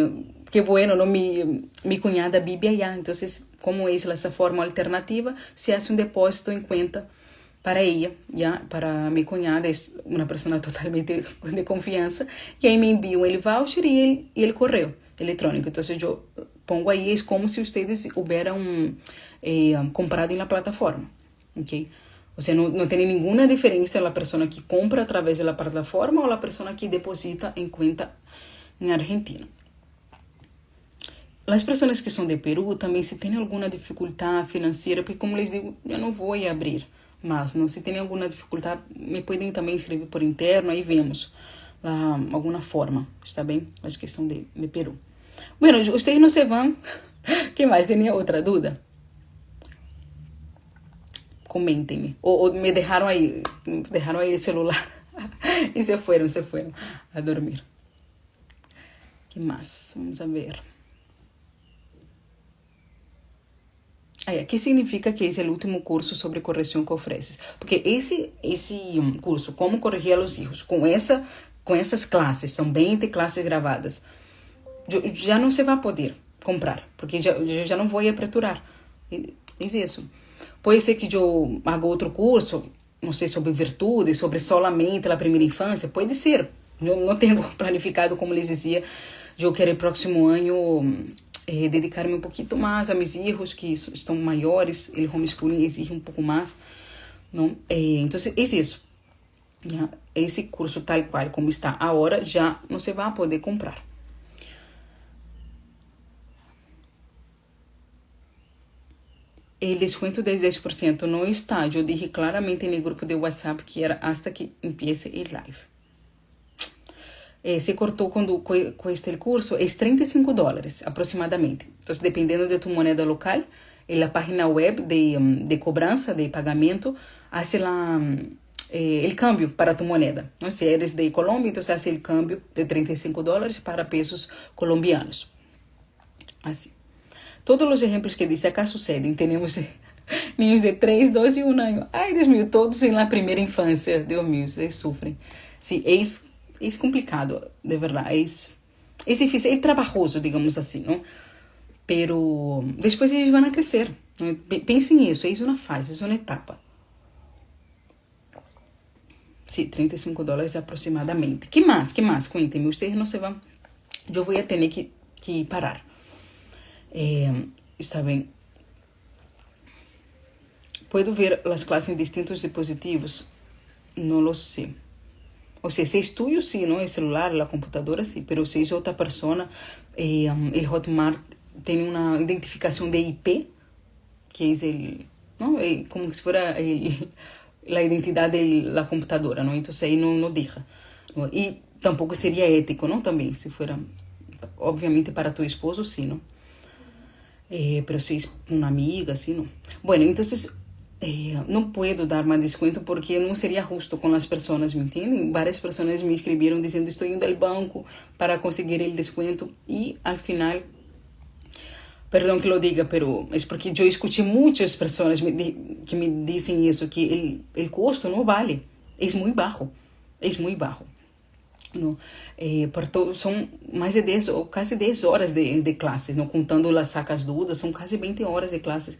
[SPEAKER 1] bueno, não? Mi cunhada vive allá, então como é essa forma alternativa, se hace depósito em conta para ella, ya, para mi cunhada, es una persona totalmente de confianza, y ahí me envían el voucher y el correo electrónico. Entonces yo pongo ahí, es como si ustedes hubieran comprado en la plataforma, ¿ok? O sea, no tiene ninguna diferencia la persona que compra a través de la plataforma o la persona que deposita en cuenta en Argentina. Las personas que son de Perú también, si tienen alguna dificultad financiera, porque como les digo, yo no voy a abrir. Mas, não, se tem alguma dificuldade, me podem também escrever por interno, aí vemos alguma forma, está bem? A questão de Peru. Bueno, vocês não se vão. Que mais? Tem outra dúvida? Comentem-me. Ou me deixaram aí o celular e se foram a dormir. Que mais? Vamos a ver. ¿Qué significa que es el último curso sobre corrección que ofreces? Porque ese curso, Cómo corregir a los hijos, con esas clases, son 20 clases grabadas, ya no se va a poder comprar, porque yo ya no voy a aperturar. Es eso. Puede ser que yo haga otro curso, no sé, sobre virtudes, sobre solamente la primera infancia, puede ser. Yo no tengo planificado, como les decía, yo quiero el próximo año dedicar-me um pouquinho mais a meus filhos que estão maiores, o homeschooling exige um pouco mais, não? Então, é isso. Já, esse curso tal qual como está agora, já não se vai poder comprar. O desconto de 10% não está. Eu disse claramente no grupo de WhatsApp que era hasta que empiece o live. Se cortou com este curso, é $35 aproximadamente. Então, dependendo de tu moneda local, na página web de cobrança, de pagamento, hace o câmbio para tu moneda. Não? Se eres de Colômbia, então hace o câmbio de $35 para pesos colombianos. Assim. Todos os exemplos que disse acá sucedem. Temos niños de 3, 2 e 1 ano. Ai, Deus meu, todos na primeira infância. Deus meu, eles sofrem. Sim, é complicado, de verdade. É difícil, é trabalhoso, digamos assim, não? Pero depois eles vão crescer. Pensem nisso, é uma fase, é uma etapa. Sim, $35 aproximadamente. Que mais? Cuéntenme, vocês não se vão. Eu vou ter que parar. Está bem? Puedo ver as classes em distintos dispositivos? Não lo sei. O sea, se estudio sí, ¿no? El celular, la computadora sí, pero si es otra persona, el Hotmart tiene una identificación de IP, que es ¿no? Como si fuera la identidad de la computadora, ¿no? Entonces ahí no deja. ¿no? Y tampoco sería ético, ¿no? También, si fuera, obviamente para tu esposo, sí, ¿no? Pero si es una amiga, sí, ¿no? Bueno, entonces no puedo dar más descuento porque no sería justo con las personas, ¿me entienden? Varias personas me escribieron diciendo estoy yendo al banco para conseguir el descuento y al final, perdón que lo diga, pero es porque yo escuché muchas personas que me dicen eso, que el costo no vale, es muy bajo. No, son mais de 10 ou quase 10 horas de classes, não contando as sacas dudas, são quase 20 horas de classes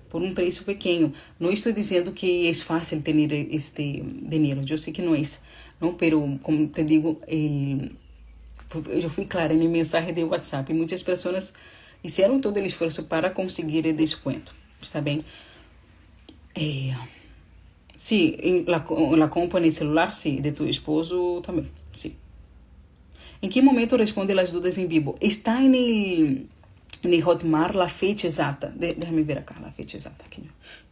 [SPEAKER 1] por um preço pequeno. Não estou dizendo que é fácil ter este dinheiro, eu sei que não é, não, pero como te digo, eu fui clara na mensagem de WhatsApp, muitas pessoas fizeram todo o esforço para conseguir o desconto, está bem? Sí, la compra en el celular, sí, de tu esposo también, sí. ¿En qué momento responde las dudas en vivo? Está en el Hotmart la fecha exacta. Déjame ver acá la fecha exacta. Aquí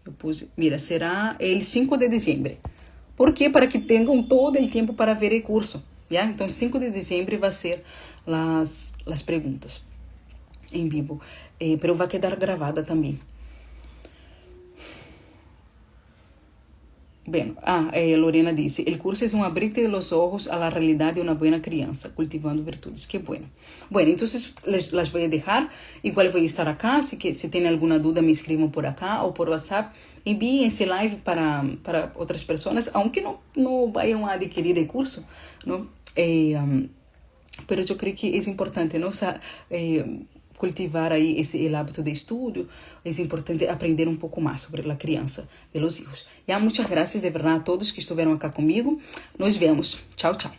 [SPEAKER 1] yo puse, mira, será el 5 de diciembre. ¿Por qué? Para que tengan todo el tiempo para ver el curso. ¿Ya? Entonces, 5 de diciembre va a ser las preguntas en vivo. Pero va a quedar grabada también. Bueno, Lorena dice, el curso es un abrirte de los ojos a la realidad de una buena crianza, cultivando virtudes. Qué bueno. Bueno, entonces las voy a dejar. Igual voy a estar acá, así que si tienen alguna duda me escriban por acá o por WhatsApp. Envíen ese live para otras personas, aunque no vayan a adquirir el curso, ¿no? Pero yo creo que es importante, ¿no? O sea, cultivar aí el hábito de estudio, es importante aprender un poco más sobre la crianza de los hijos. Ya, muchas gracias de verdad a todos que estuvieron acá conmigo. Nos vemos. Chao, chao.